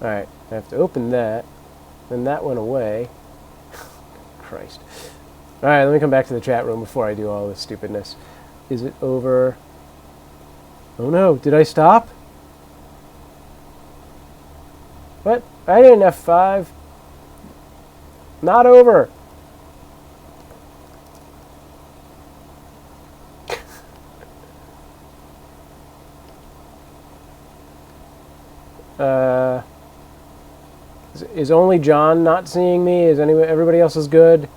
Alright, I have to open that. Then that went away. Christ. Alright, let me come back to the chat room before I do all this stupidness. Is it over? Oh no, did I stop? What? I didn't F5. Not over. Is only John not seeing me? Is everybody else is good?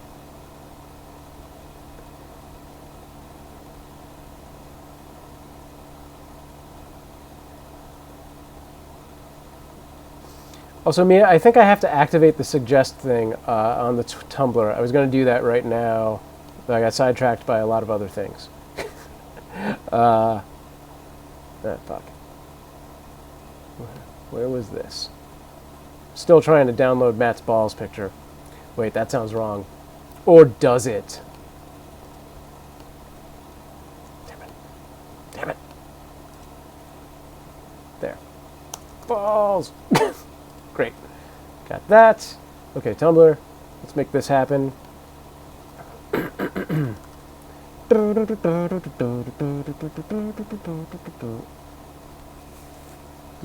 Also, Mia, I think I have to activate the suggest thing on the Tumblr. I was going to do that right now, but I got sidetracked by a lot of other things. Fuck. Where was this? Still trying to download Matt's balls picture. Wait, that sounds wrong. Or does it? Damn it. Damn it. There. Balls! Great. Got that. Okay, Tumblr. Let's make this happen. Does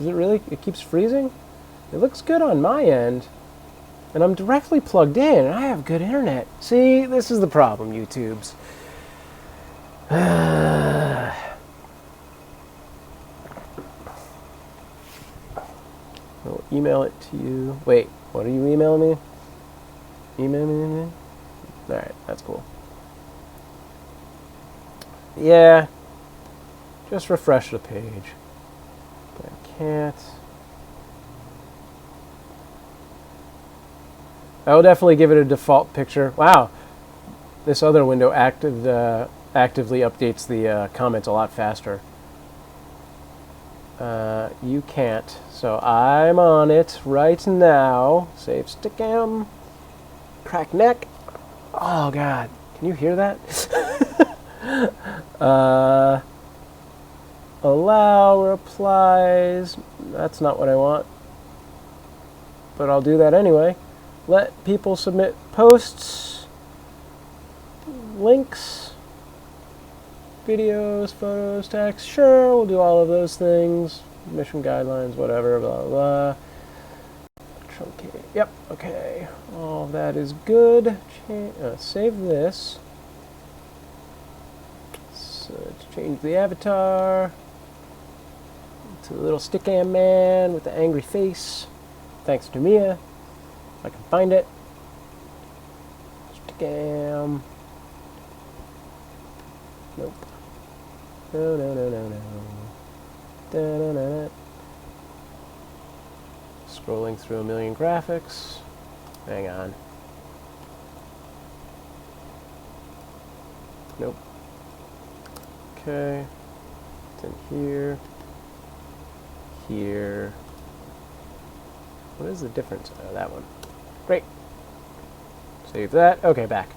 it really? It keeps freezing? It looks good on my end. And I'm directly plugged in, and I have good internet. See, this is the problem, YouTubes. I'll email it to you. Wait, what are you emailing me? Email me? Alright, that's cool. Yeah. Just refresh the page. But I can't. I will definitely give it a default picture. Wow. This other window actively updates the comments a lot faster. You can't. So I'm on it right now. Save Stickam. Crack neck. Oh, God. Can you hear that? Allow replies. That's not what I want. But I'll do that anyway. Let people submit posts, links, videos, photos, text. Sure, we'll do all of those things. Mission guidelines, whatever, blah, blah, blah. Truncate. Yep, okay. All of that is good. Save this. So change the avatar to the little Stickam man with the angry face. Thanks to Mia. If I can find it. Stickam. Nope. No, no, no, no, no. Da-na-na-na. Scrolling through a million graphics. Hang on. Nope. Okay. It's in here. Here. What is the difference? Oh, that one. Great. Save that. Okay, back.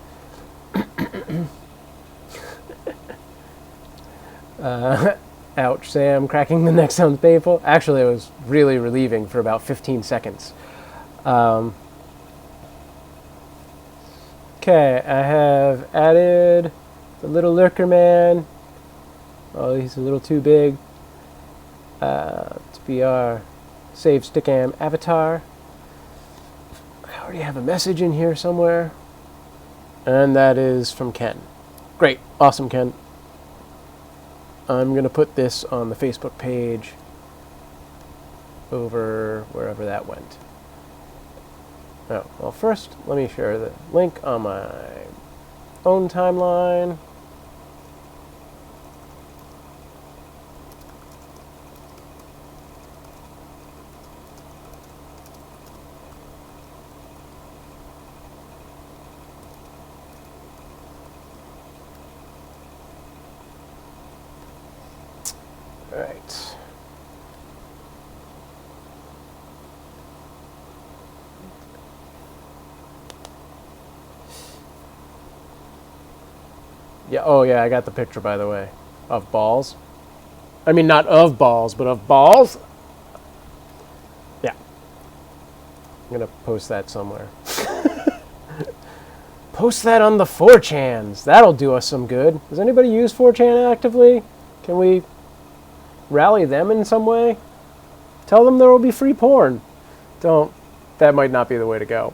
Ouch, Sam. Cracking the neck sounds painful. Actually, it was really relieving for about 15 seconds. Okay, I have added the little lurker man. Oh, he's a little too big to be our save Stickam avatar. I already have a message in here somewhere. And that is from Ken. Great. Awesome, Ken. I'm going to put this on the Facebook page over wherever that went. Oh, well, first, let me share the link on my own timeline. All right. Yeah, oh yeah, I got the picture, by the way, of balls. I mean, not of balls, but of balls. Yeah. I'm going to post that somewhere. Post that on the 4chans. That'll do us some good. Does anybody use 4chan actively? Can we rally them in some way? Tell them there will be free porn. Don't. That might not be the way to go.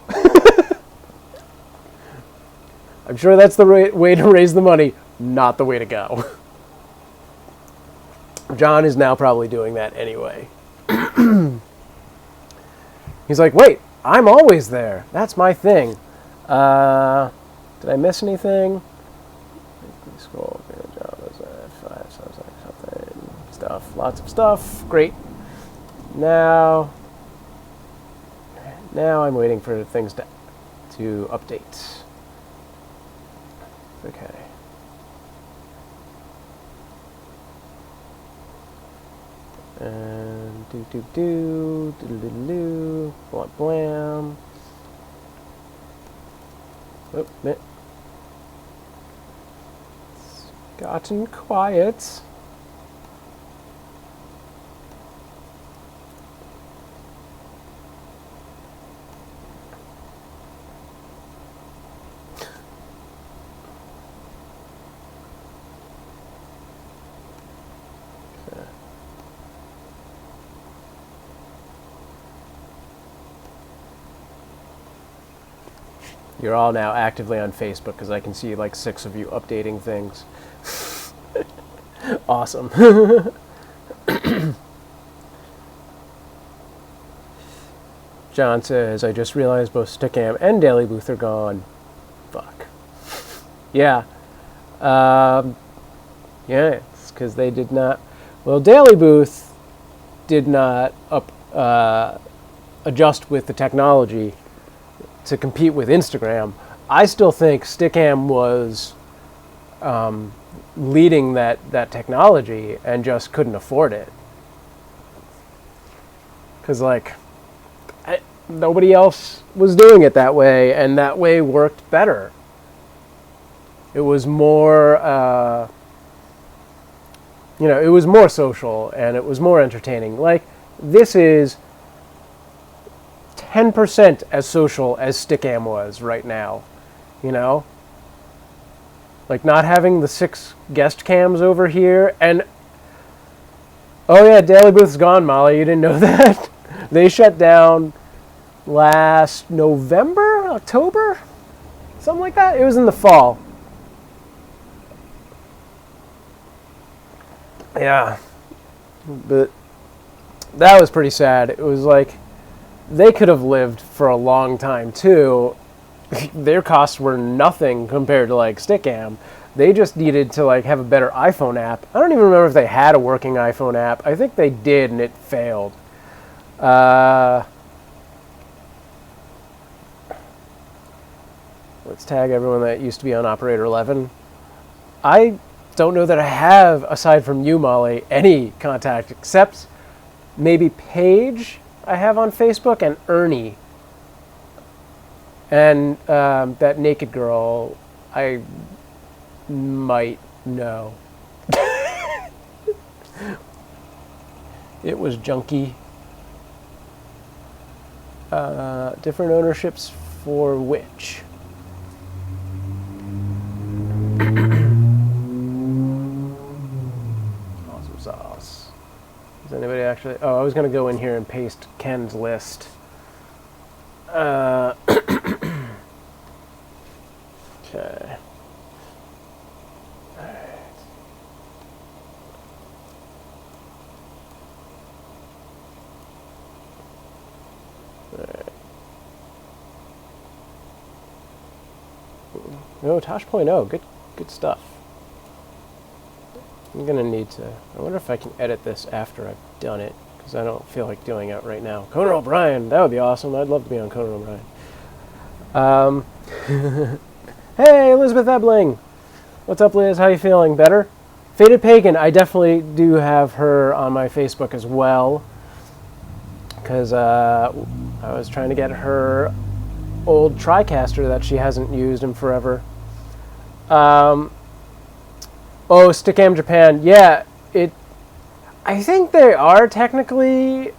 I'm sure that's the way to raise the money, not the way to go. John is now probably doing that anyway. He's like, wait, I'm always there. That's my thing. Did I miss anything? Scroll. Stuff. Lots of stuff. Great. Now I'm waiting for things to update. Okay. And do, blam, blam. Oh, it's gotten quiet. You're all now actively on Facebook because I can see like 6 of you updating things. Awesome. John says, I just realized both Stickam and Daily Booth are gone. Fuck. Yeah. Yeah, it's because they did not... Well, Daily Booth did not adjust with the technology to compete with Instagram. I still think Stickam was leading that technology and just couldn't afford it. Because, like, nobody else was doing it that way, and that way worked better. It was more, it was more social, and it was more entertaining. Like, this is 10% as social as Stickam was right now, you know? Like, not having the 6 guest cams over here, and... Oh yeah, Daily Booth's gone, Molly, you didn't know that? They shut down last November? October? Something like that? It was in the fall. Yeah. But that was pretty sad. It was like... They could have lived for a long time, too. Their costs were nothing compared to, like, Stickam. They just needed to like have a better iPhone app. I don't even remember if they had a working iPhone app. I think they did, and it failed. Let's tag everyone that used to be on Operator 11. I don't know that I have, aside from you, Molly, any contact except maybe Paige I have on Facebook, and Ernie. And that naked girl I might know. It was junky. Different ownerships for which? Awesome sauce. Does anybody actually... Oh, I was going to go in here and paste Ken's list. Okay. No, Tosh.0, good stuff. I'm gonna need to. I wonder if I can edit this after I've done it, because I don't feel like doing it right now. Conan O'Brien, that would be awesome. I'd love to be on Conan O'Brien. Hey, Elizabeth Ebling. What's up, Liz? How you feeling? Better? Faded Pagan, I definitely do have her on my Facebook as well, because I was trying to get her old TriCaster that she hasn't used in forever. Oh, Stickam Japan. Yeah, I think they are technically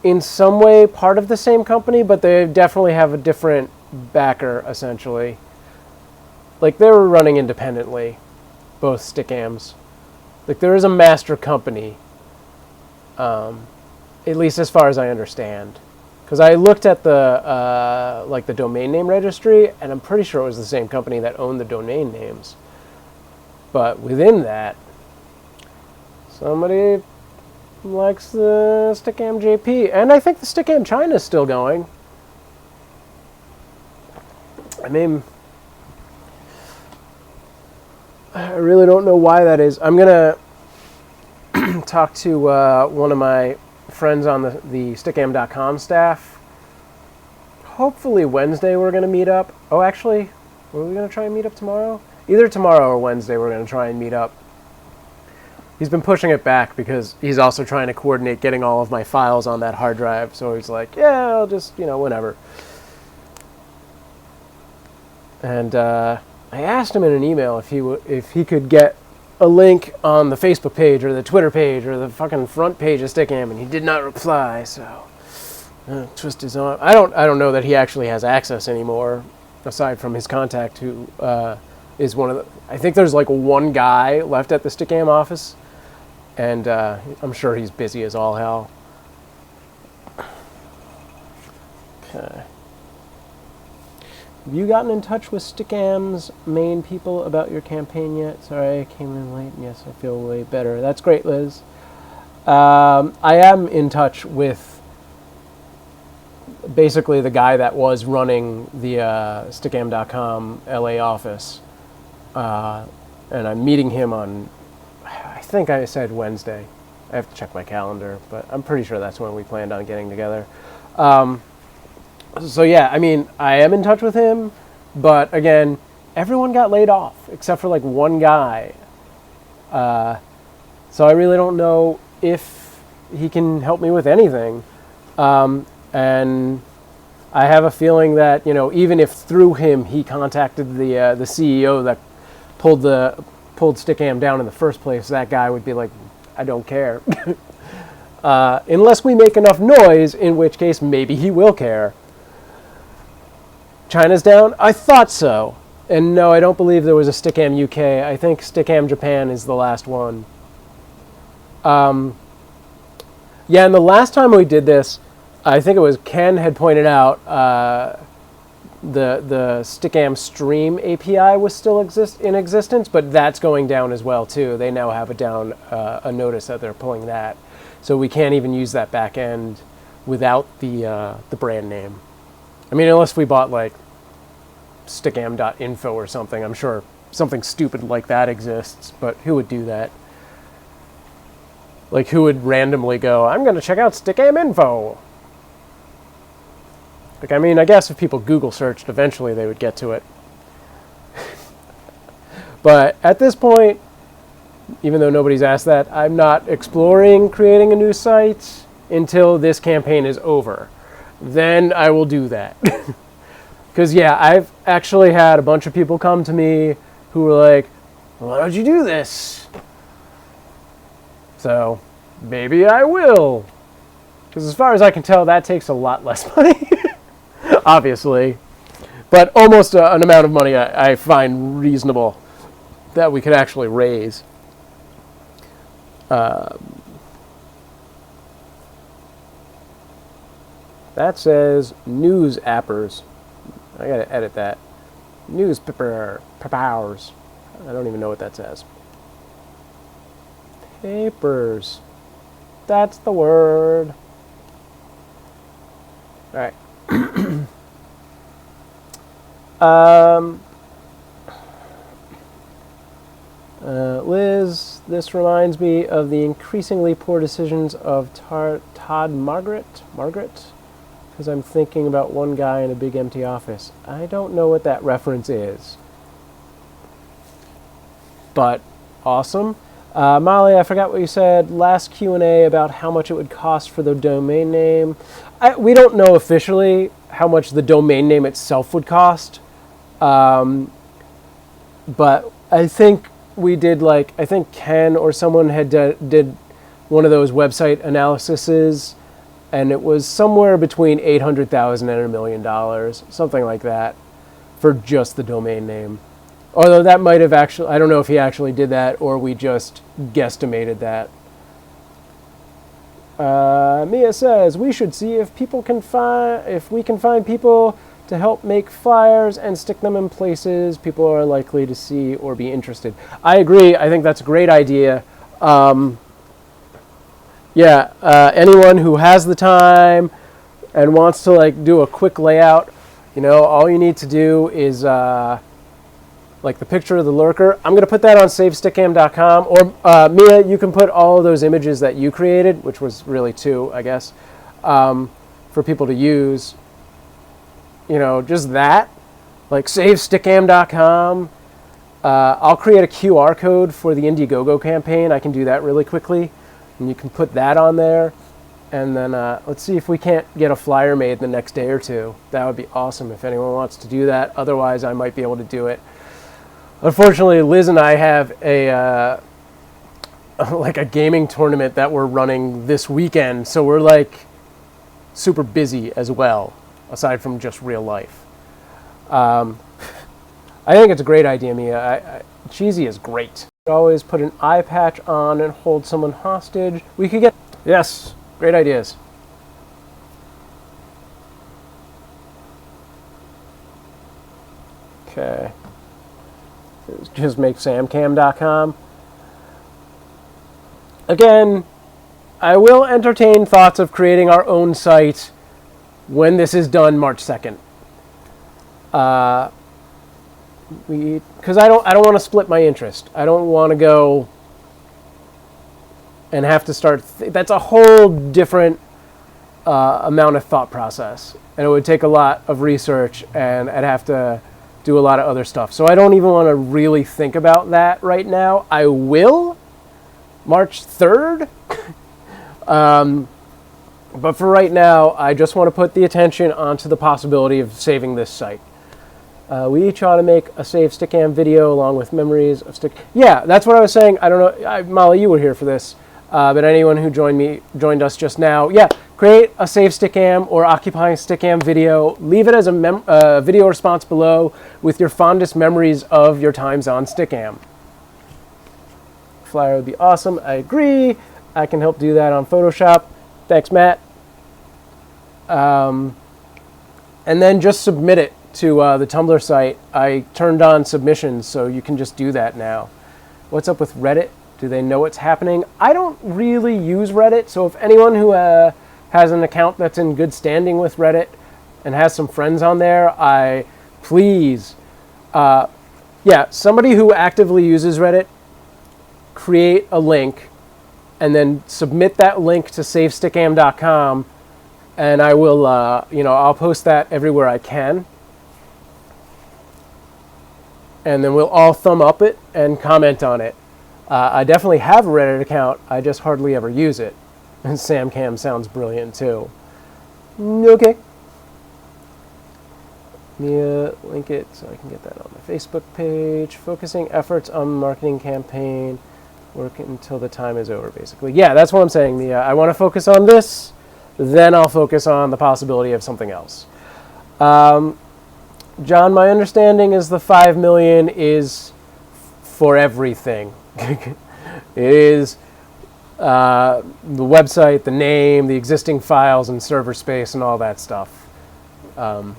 in some way part of the same company, but they definitely have a different backer, essentially. Like, they were running independently, both Stickams. Like, there is a master company, at least as far as I understand. Because I looked at the like the domain name registry, and I'm pretty sure it was the same company that owned the domain names. But within that, somebody likes the Stickam JP, and I think the Stickam China is still going. I mean, I really don't know why that is. I'm gonna talk to one of my friends on the Stickam.com staff. Hopefully Wednesday we're going to meet up. Oh, actually, were we going to try and meet up tomorrow? Either tomorrow or Wednesday we're going to try and meet up. He's been pushing it back because he's also trying to coordinate getting all of my files on that hard drive. So he's like, yeah, I'll just, whenever. And I asked him in an email if he could get a link on the Facebook page or the Twitter page or the fucking front page of Stickam, and he did not reply. So twist his arm. I don't know that he actually has access anymore, aside from his contact, who is one of the. I think there's like one guy left at the Stickam office, and I'm sure he's busy as all hell. Okay. Have you gotten in touch with Stickam's main people about your campaign yet? Sorry, I came in late. Yes, I feel way better. That's great, Liz. I am in touch with basically the guy that was running the Stickam.com LA office. And I'm meeting him on, I think I said Wednesday. I have to check my calendar, but I'm pretty sure that's when we planned on getting together. So yeah, I mean, I am in touch with him, but again, everyone got laid off except for like one guy. So I really don't know if he can help me with anything. And I have a feeling that, even if through him he contacted the CEO that pulled Stickam down in the first place, that guy would be like, I don't care. Unless we make enough noise, in which case maybe he will care. China's down? I thought so. And no, I don't believe there was a Stickam UK. I think Stickam Japan is the last one. Yeah, and the last time we did this, I think it was Ken had pointed out the Stickam Stream API was still in existence, but that's going down as well too. They now have a notice that they're pulling that, so we can't even use that back end without the brand name. I mean, unless we bought like stickam.info or something. I'm sure something stupid like that exists, but who would do that? Like, who would randomly go, I'm going to check out Stickam info? Like, I mean, I guess if people Google searched, eventually they would get to it. But at this point, even though nobody's asked that, I'm not exploring creating a new site until this campaign is over. Then I will do that. Because, yeah, I've actually had a bunch of people come to me who were like, why don't you do this? So, maybe I will. Because as far as I can tell, that takes a lot less money. Obviously. But almost an amount of money I find reasonable that we could actually raise. That says news appers. I gotta edit that. News papers. I don't even know what that says. Papers. That's the word. All right. Liz, this reminds me of the increasingly poor decisions of Todd Margaret, because I'm thinking about one guy in a big empty office. I don't know what that reference is, but awesome. Molly, I forgot what you said last Q&A about how much it would cost for the domain name. We don't know officially how much the domain name itself would cost, but I think we did, like, I think Ken or someone had did one of those website analyses, and it was somewhere between $800,000 and $1 million, something like that, for just the domain name. Although that might have actually, I don't know if he actually did that or we just guesstimated that. Mia says we should see if we can find people to help make flyers and stick them in places people are likely to see or be interested. I agree. I think that's a great idea. Anyone who has the time and wants to, like, do a quick layout, all you need to do is like the picture of the lurker. I'm going to put that on savestickam.com, or Mia, you can put all of those images that you created, which was really 2, I guess, for people to use. Just that, like savestickam.com. I'll create a QR code for the Indiegogo campaign. I can do that really quickly, and you can put that on there. And then let's see if we can't get a flyer made the next day or 2. That would be awesome if anyone wants to do that. Otherwise, I might be able to do it. Unfortunately, Liz and I have a gaming tournament that we're running this weekend, so we're like super busy as well, aside from just real life. I think it's a great idea, Mia. Cheesy is great. Always put an eye patch on and hold someone hostage. We could get... Yes, great ideas. Okay. Just make samcam.com. Again, I will entertain thoughts of creating our own site when this is done March 2nd. Because I don't want to split my interest. I don't want to go and have to start. That's a whole different amount of thought process, and it would take a lot of research, and I'd have to do a lot of other stuff. So I don't even want to really think about that right now. I will March 3rd. But for right now, I just want to put the attention onto the possibility of saving this site. We each ought to make a save Stickam video along with memories of Stick. Yeah, that's what I was saying. I don't know, Molly, you were here for this, but anyone who joined us just now, yeah, create a save Stickam or occupying Stickam video. Leave it as a video response below with your fondest memories of your times on Stickam. Flyer would be awesome. I agree. I can help do that on Photoshop. Thanks, Matt. And then just submit it to the Tumblr site. I turned on submissions, so you can just do that now. What's up with Reddit? Do they know what's happening? I don't really use Reddit, so if anyone who has an account that's in good standing with Reddit and has some friends on there, I please, yeah, somebody who actively uses Reddit, create a link and then submit that link to savestickam.com, and I will, I'll post that everywhere I can. And then we'll all thumb up it and comment on it. I definitely have a Reddit account. I just hardly ever use it. And SamCam sounds brilliant too. Okay. Let me link it so I can get that on my Facebook page. Focusing efforts on marketing campaign. Work until the time is over, basically. Yeah, that's what I'm saying. I want to focus on this, then I'll focus on the possibility of something else. John, my understanding is the 5 million is for everything. It is the website, the name, the existing files and server space and all that stuff. I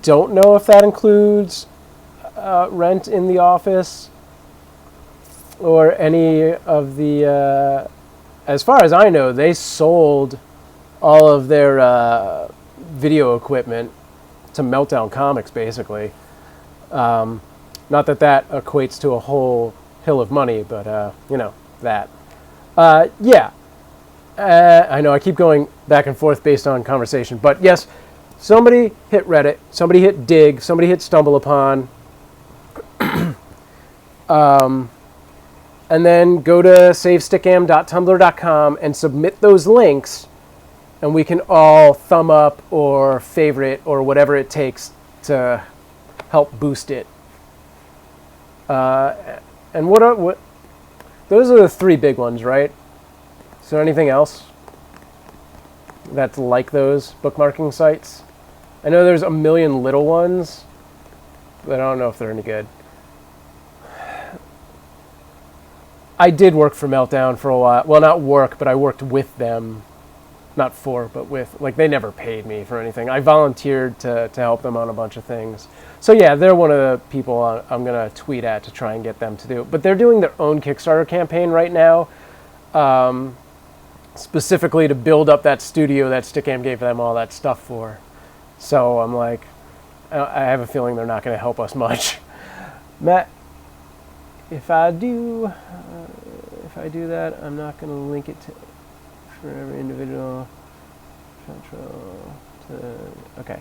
don't know if that includes rent in the office or any of the... as far as I know, they sold all of their video equipment to Meltdown Comics, basically. Not that that equates to a whole hill of money, but, that. Yeah. I know I keep going back and forth based on conversation, but yes, somebody hit Reddit, somebody hit Dig, somebody hit StumbleUpon, and then go to savestickam.tumblr.com and submit those links, and we can all thumb up or favorite or whatever it takes to help boost it. And what? Those are the 3 big ones, right? Is there anything else that's like those bookmarking sites? I know there's a million little ones, but I don't know if they're any good. I did work for Meltdown for a while. Well, not work, but I worked with them. Not for, but with. Like, they never paid me for anything. I volunteered to help them on a bunch of things. So, yeah, they're one of the people I'm going to tweet at to try and get them to do. But they're doing their own Kickstarter campaign right now, specifically to build up that studio that Stickam gave them all that stuff for. So I'm like, I have a feeling they're not going to help us much. Matt, if I do that, I'm not going to link it for every individual. Okay.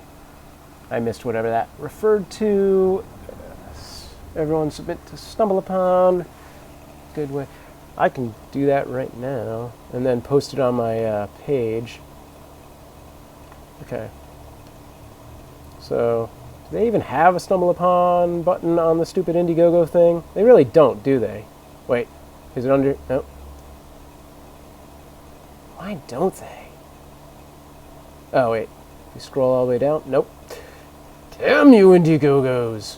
I missed whatever that referred to. Everyone submit to StumbleUpon. Good way. I can do that right now and then post it on my page. Okay. So, do they even have a StumbleUpon button on the stupid Indiegogo thing? They really don't, do they? Wait, is it under? Nope. Why don't they? Oh, wait. You scroll all the way down? Nope. Damn you, Indiegogos!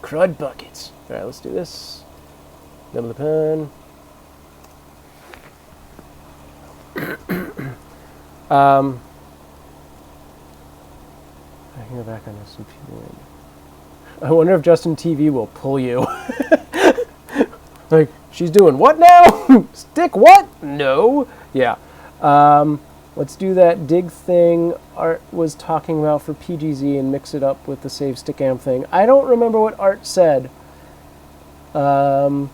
Crud buckets. Alright, let's do this. Double the pen. I can go back on this. I wonder if Justin TV will pull you. Like, she's doing what now? Stick what? No. Yeah. Let's do that Dig thing Art was talking about for PGZ and mix it up with the Save Stickam thing. I don't remember what Art said. But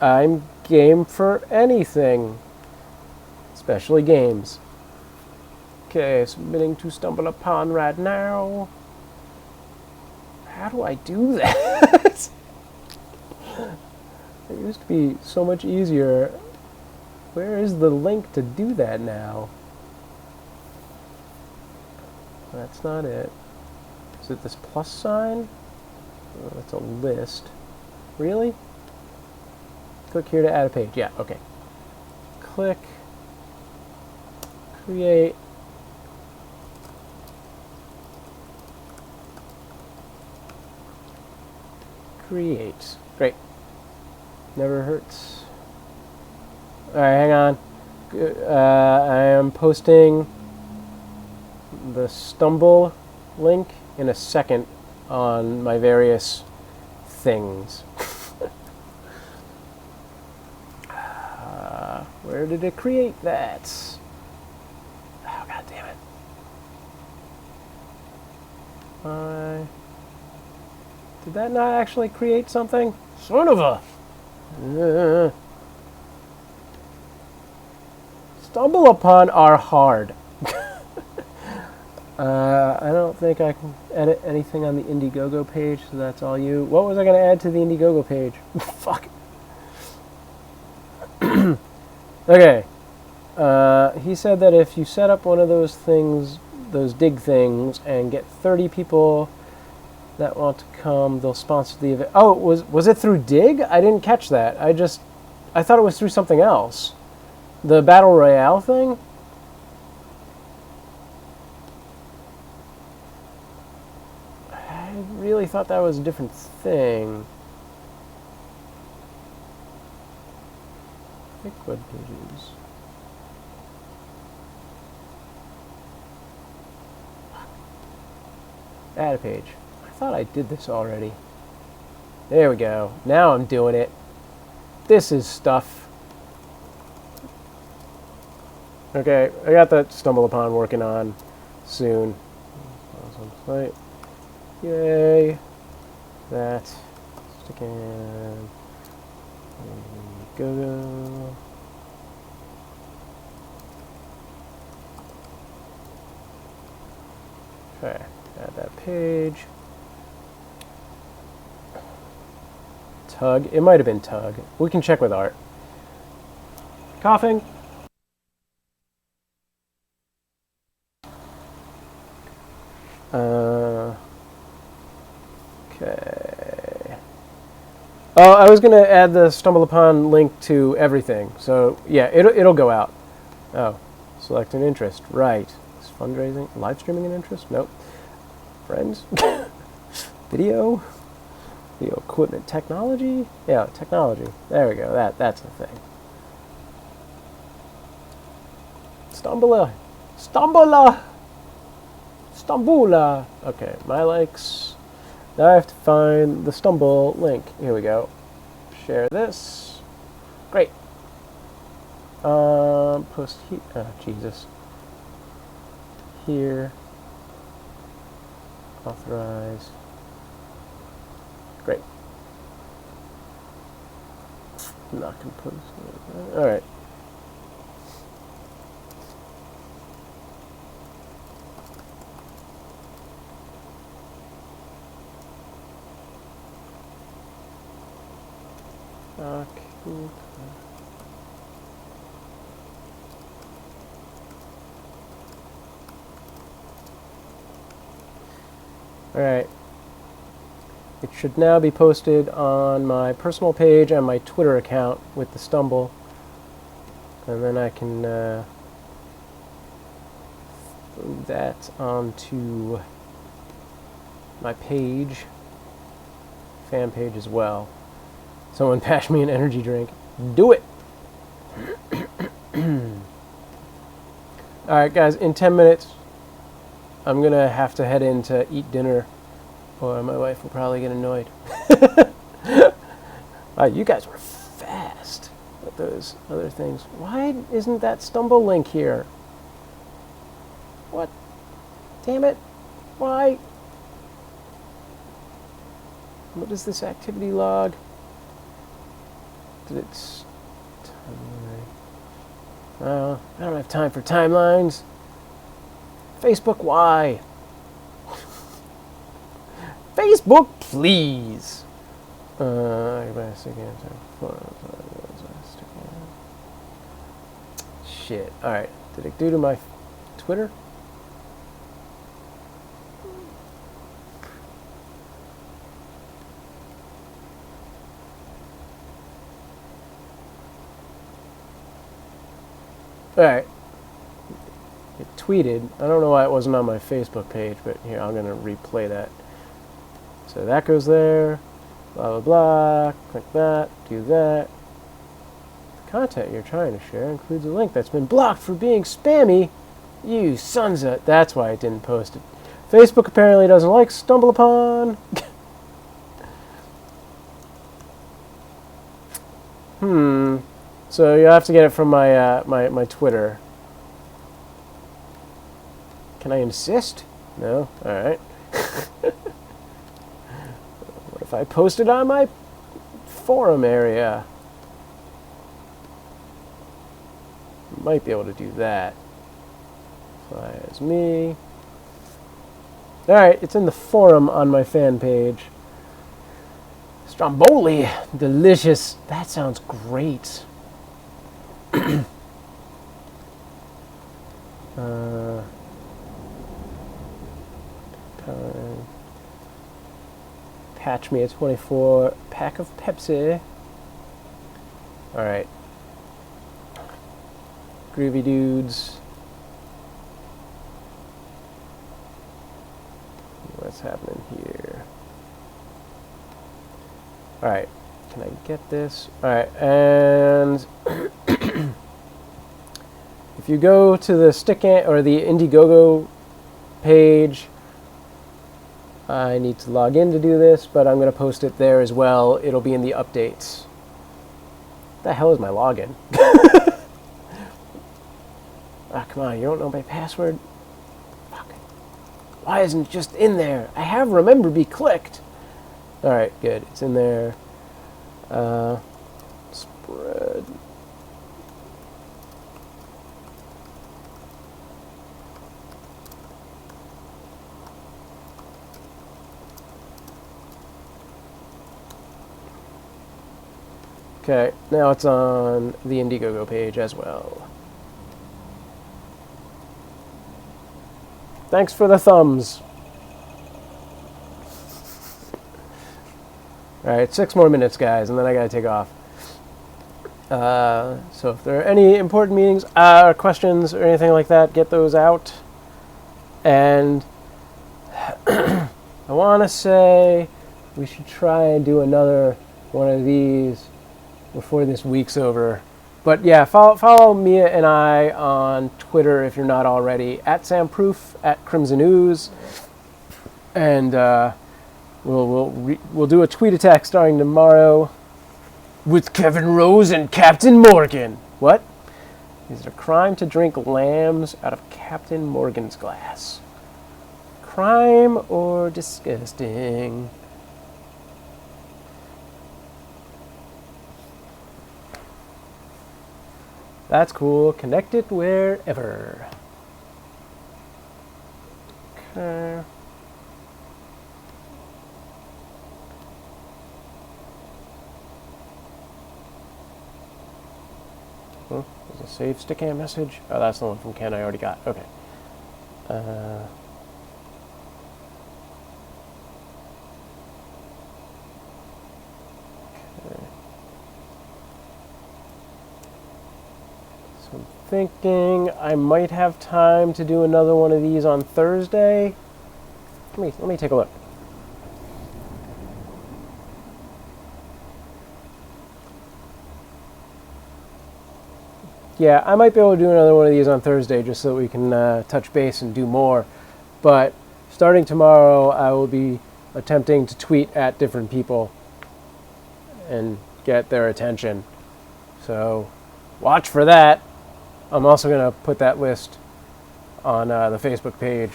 I'm game for anything. Especially games. Okay, submitting to StumbleUpon right now. How do I do that? It used to be so much easier. Where is the link to do that now? That's not it. Is it this plus sign? Oh, that's a list. Really? Click here to add a page. Yeah, okay. Click. Create. Create. Great. Never hurts. Alright, hang on. I am posting the Stumble link in a second on my various things. Where Where did it create that? Oh, god damn it. Did that not actually create something? Son of a... Stumble upon are hard. I don't think I can edit anything on the Indiegogo page, so that's all you. What was I going to add to the Indiegogo page? Fuck. Okay. He said that if you set up one of those things, those dig things, and get 30 people that want to come, they'll sponsor the event. Oh, was it through Dig? I didn't catch that. I thought it was through something else. The Battle Royale thing? I really thought that was a different thing. Pick web pages. Add a page. I thought I did this already. There we go. Now I'm doing it. This is stuff. Okay, I got that Stumble Upon working on soon. Site. Yay. That. Stickam. Indiegogo. Okay, add that page. Tug. It might have been Tug. We can check with Art. Coughing. Okay. Oh, I was going to add the Stumble Upon link to everything. So, yeah, it'll go out. Oh, select an interest. Right. Is fundraising? Live streaming an interest? Nope. Friends? Video? Video equipment technology? Yeah, technology. There we go. That's the thing. Stambula. Okay, my likes. Now I have to find the Stumble link. Here we go. Share this. Great. Post here. Oh, Jesus. Here. Authorize. Great. I'm not going to post it. Alright. Okay. Alright. It should now be posted on my personal page and my Twitter account with the Stumble. And then I can throw that onto my page, fan page as well. Someone pass me an energy drink. Do it! Alright guys, in 10 minutes I'm gonna have to head in to eat dinner, or my wife will probably get annoyed. Wow, you guys were fast with those other things. Why isn't that Stumble link here? What? Damn it. Why? What is this activity log? Did it... I don't have time for timelines. Facebook, why? Facebook, please. Shit. Alright. Did it do to my Twitter? Alright. It tweeted. I don't know why it wasn't on my Facebook page, but here, I'm going to replay that. So that goes there. Blah, blah, blah. Click that. Do that. The content you're trying to share includes a link that's been blocked for being spammy. You sons of... That's why it didn't post it. Facebook apparently doesn't like Stumble Upon. So you'll have to get it from my my Twitter. Can I insist? No? Alright. What if I post it on my forum area? Might be able to do that. Fly as me. Alright, it's in the forum on my fan page. Stromboli! Delicious. That sounds great. Patch me a 24 pack of Pepsi. Alright. Groovy dudes. What's happening here? Alright. Can I get this? Alright, and if you go to the Stickam or the Indiegogo page, I need to log in to do this, but I'm going to post it there as well. It'll be in the updates. What the hell is my login? Ah, come on, you don't know my password? Fuck. Why isn't it just in there? I have remember be clicked. Alright, good. It's in there. Spread. Okay, now it's on the Indiegogo page as well. Thanks for the thumbs. Alright, 6 more minutes, guys, and then I gotta take off. So if there are any important meetings, or questions, or anything like that, get those out. And I want to say we should try and do another one of these before this week's over. But yeah, follow Mia and I on Twitter if you're not already, at SamProof, at Crimson Ooze, and we'll do a tweet attack starting tomorrow with Kevin Rose and Captain Morgan. What? Is it a crime to drink lambs out of Captain Morgan's glass? Crime or disgusting? That's cool. Connect it wherever. Okay. Oh, there's a save Stickam message. Oh, that's the one from Ken I already got. Okay. Okay. So I'm thinking I might have time to do another one of these on Thursday. Let me take a look. Yeah, I might be able to do another one of these on Thursday just so that we can touch base and do more. But starting tomorrow, I will be attempting to tweet at different people and get their attention. So watch for that. I'm also going to put that list on the Facebook page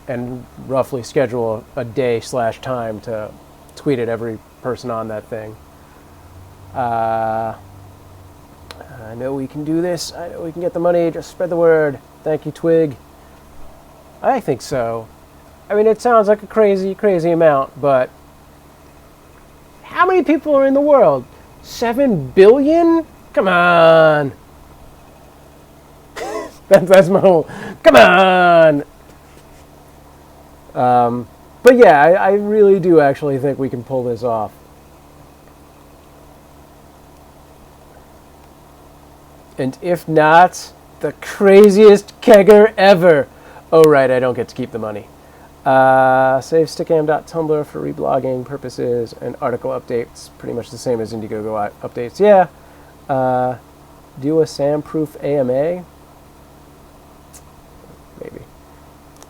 and roughly schedule a day/time to tweet at every person on that thing. I know we can do this. I know we can get the money. Just spread the word. Thank you, Twig. I think so. I mean, it sounds like a crazy, crazy amount, but how many people are in the world? 7 billion? Come on. That's my whole, come on. But yeah, I really do actually think we can pull this off. And if not, the craziest kegger ever. Oh, right, I don't get to keep the money. Save stickam.tumblr for reblogging purposes and article updates. Pretty much the same as Indiegogo updates. Yeah. Do a SamProof AMA. Maybe.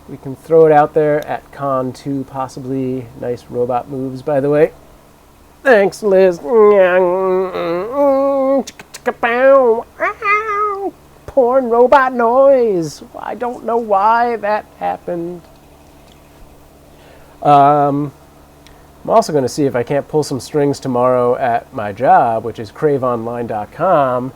We can throw it out there at Con 2, possibly. Nice robot moves, by the way. Thanks, Liz. Chicka-bow. Ow. Porn robot noise. I don't know why that happened. I'm also going to see if I can't pull some strings tomorrow at my job, which is craveonline.com,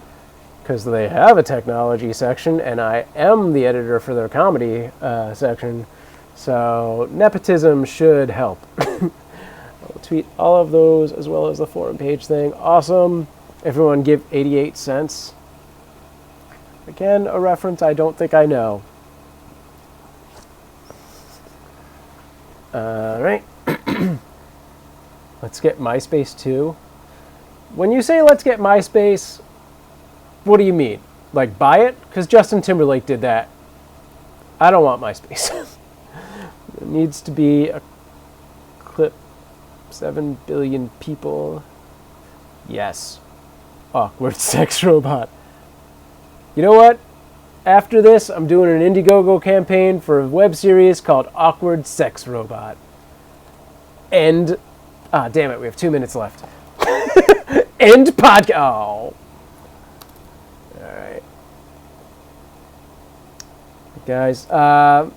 because they have a technology section, and I am the editor for their comedy section. So nepotism should help. I'll tweet all of those as well as the forum page thing. Awesome. Everyone give 88 cents. Again, a reference I don't think I know. All right. Let's get MySpace too. When you say let's get MySpace, what do you mean? Like buy it? Because Justin Timberlake did that. I don't want MySpace. There needs to be a clip. 7 billion people. Yes. Awkward sex robot. You know what? After this, I'm doing an Indiegogo campaign for a web series called Awkward Sex Robot. End. Ah, damn it, we have 2 minutes left. End podcast. Oh. Alright. Guys, I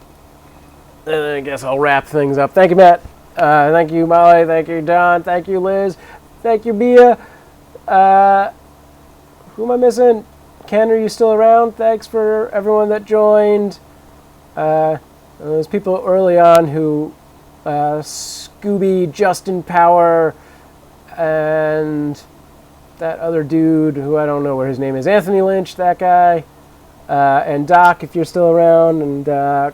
guess I'll wrap things up. Thank you, Matt. Thank you, Molly. Thank you, Don. Thank you, Liz. Thank you, Bia. Who am I missing? Ken, are you still around? Thanks for everyone that joined. Those people early on who, Scooby, Justin Power, and that other dude who I don't know where his name is, Anthony Lynch, that guy, and Doc, if you're still around, and I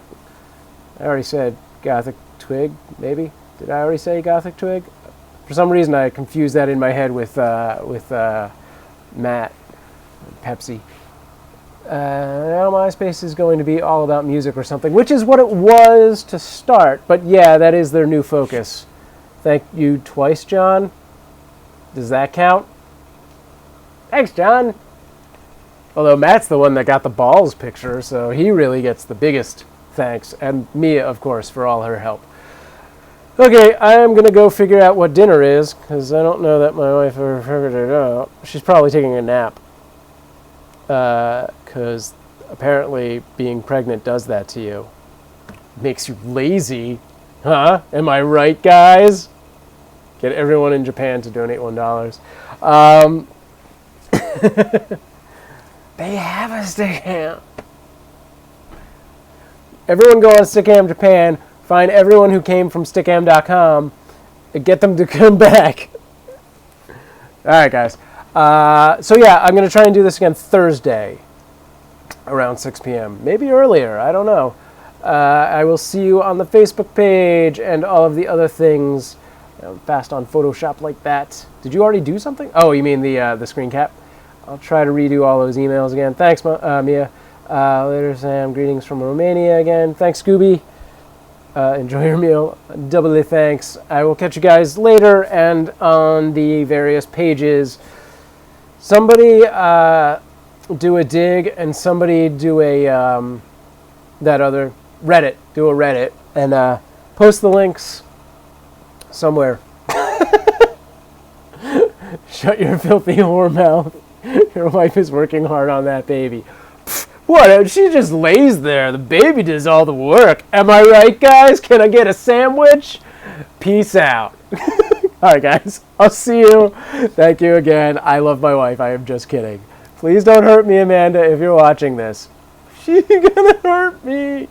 already said Gothic Twig, maybe? Did I already say Gothic Twig? For some reason, I confused that in my head with Matt, Pepsi. Now MySpace is going to be all about music or something, which is what it was to start. But yeah, that is their new focus. Thank you twice, John. Does that count? Thanks, John. Although Matt's the one that got the balls picture, so he really gets the biggest thanks. And Mia, of course, for all her help. Okay, I'm going to go figure out what dinner is, because I don't know that my wife ever figured it out. She's probably taking a nap. Because apparently being pregnant does that to you. Makes you lazy. Huh? Am I right, guys? Get everyone in Japan to donate $1. They have a Stickam. Everyone go on Stickam Japan. Find everyone who came from Stickam.com and get them to come back. All right, guys. So yeah, I'm going to try and do this again Thursday around 6 p.m. Maybe earlier. I don't know. I will see you on the Facebook page and all of the other things. I'm fast on Photoshop like that. Did you already do something? Oh, you mean the screen cap? I'll try to redo all those emails again. Thanks, Mia. Later, Sam. Greetings from Romania again. Thanks, Scooby. Enjoy your meal. Doubly thanks. I will catch you guys later and on the various pages. Somebody do a dig and somebody do a that other Reddit. Do a Reddit and post the links somewhere. Shut your filthy whore mouth. Your wife is working hard on that baby. What? She just lays there. The baby does all the work. Am I right, guys? Can I get a sandwich? Peace out. All right, guys. I'll see you. Thank you again. I love my wife. I am just kidding. Please don't hurt me, Amanda, if you're watching this. She's gonna hurt me.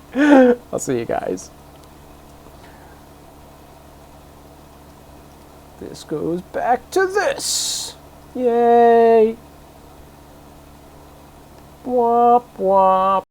I'll see you guys. This goes back to this. Yay. Womp womp.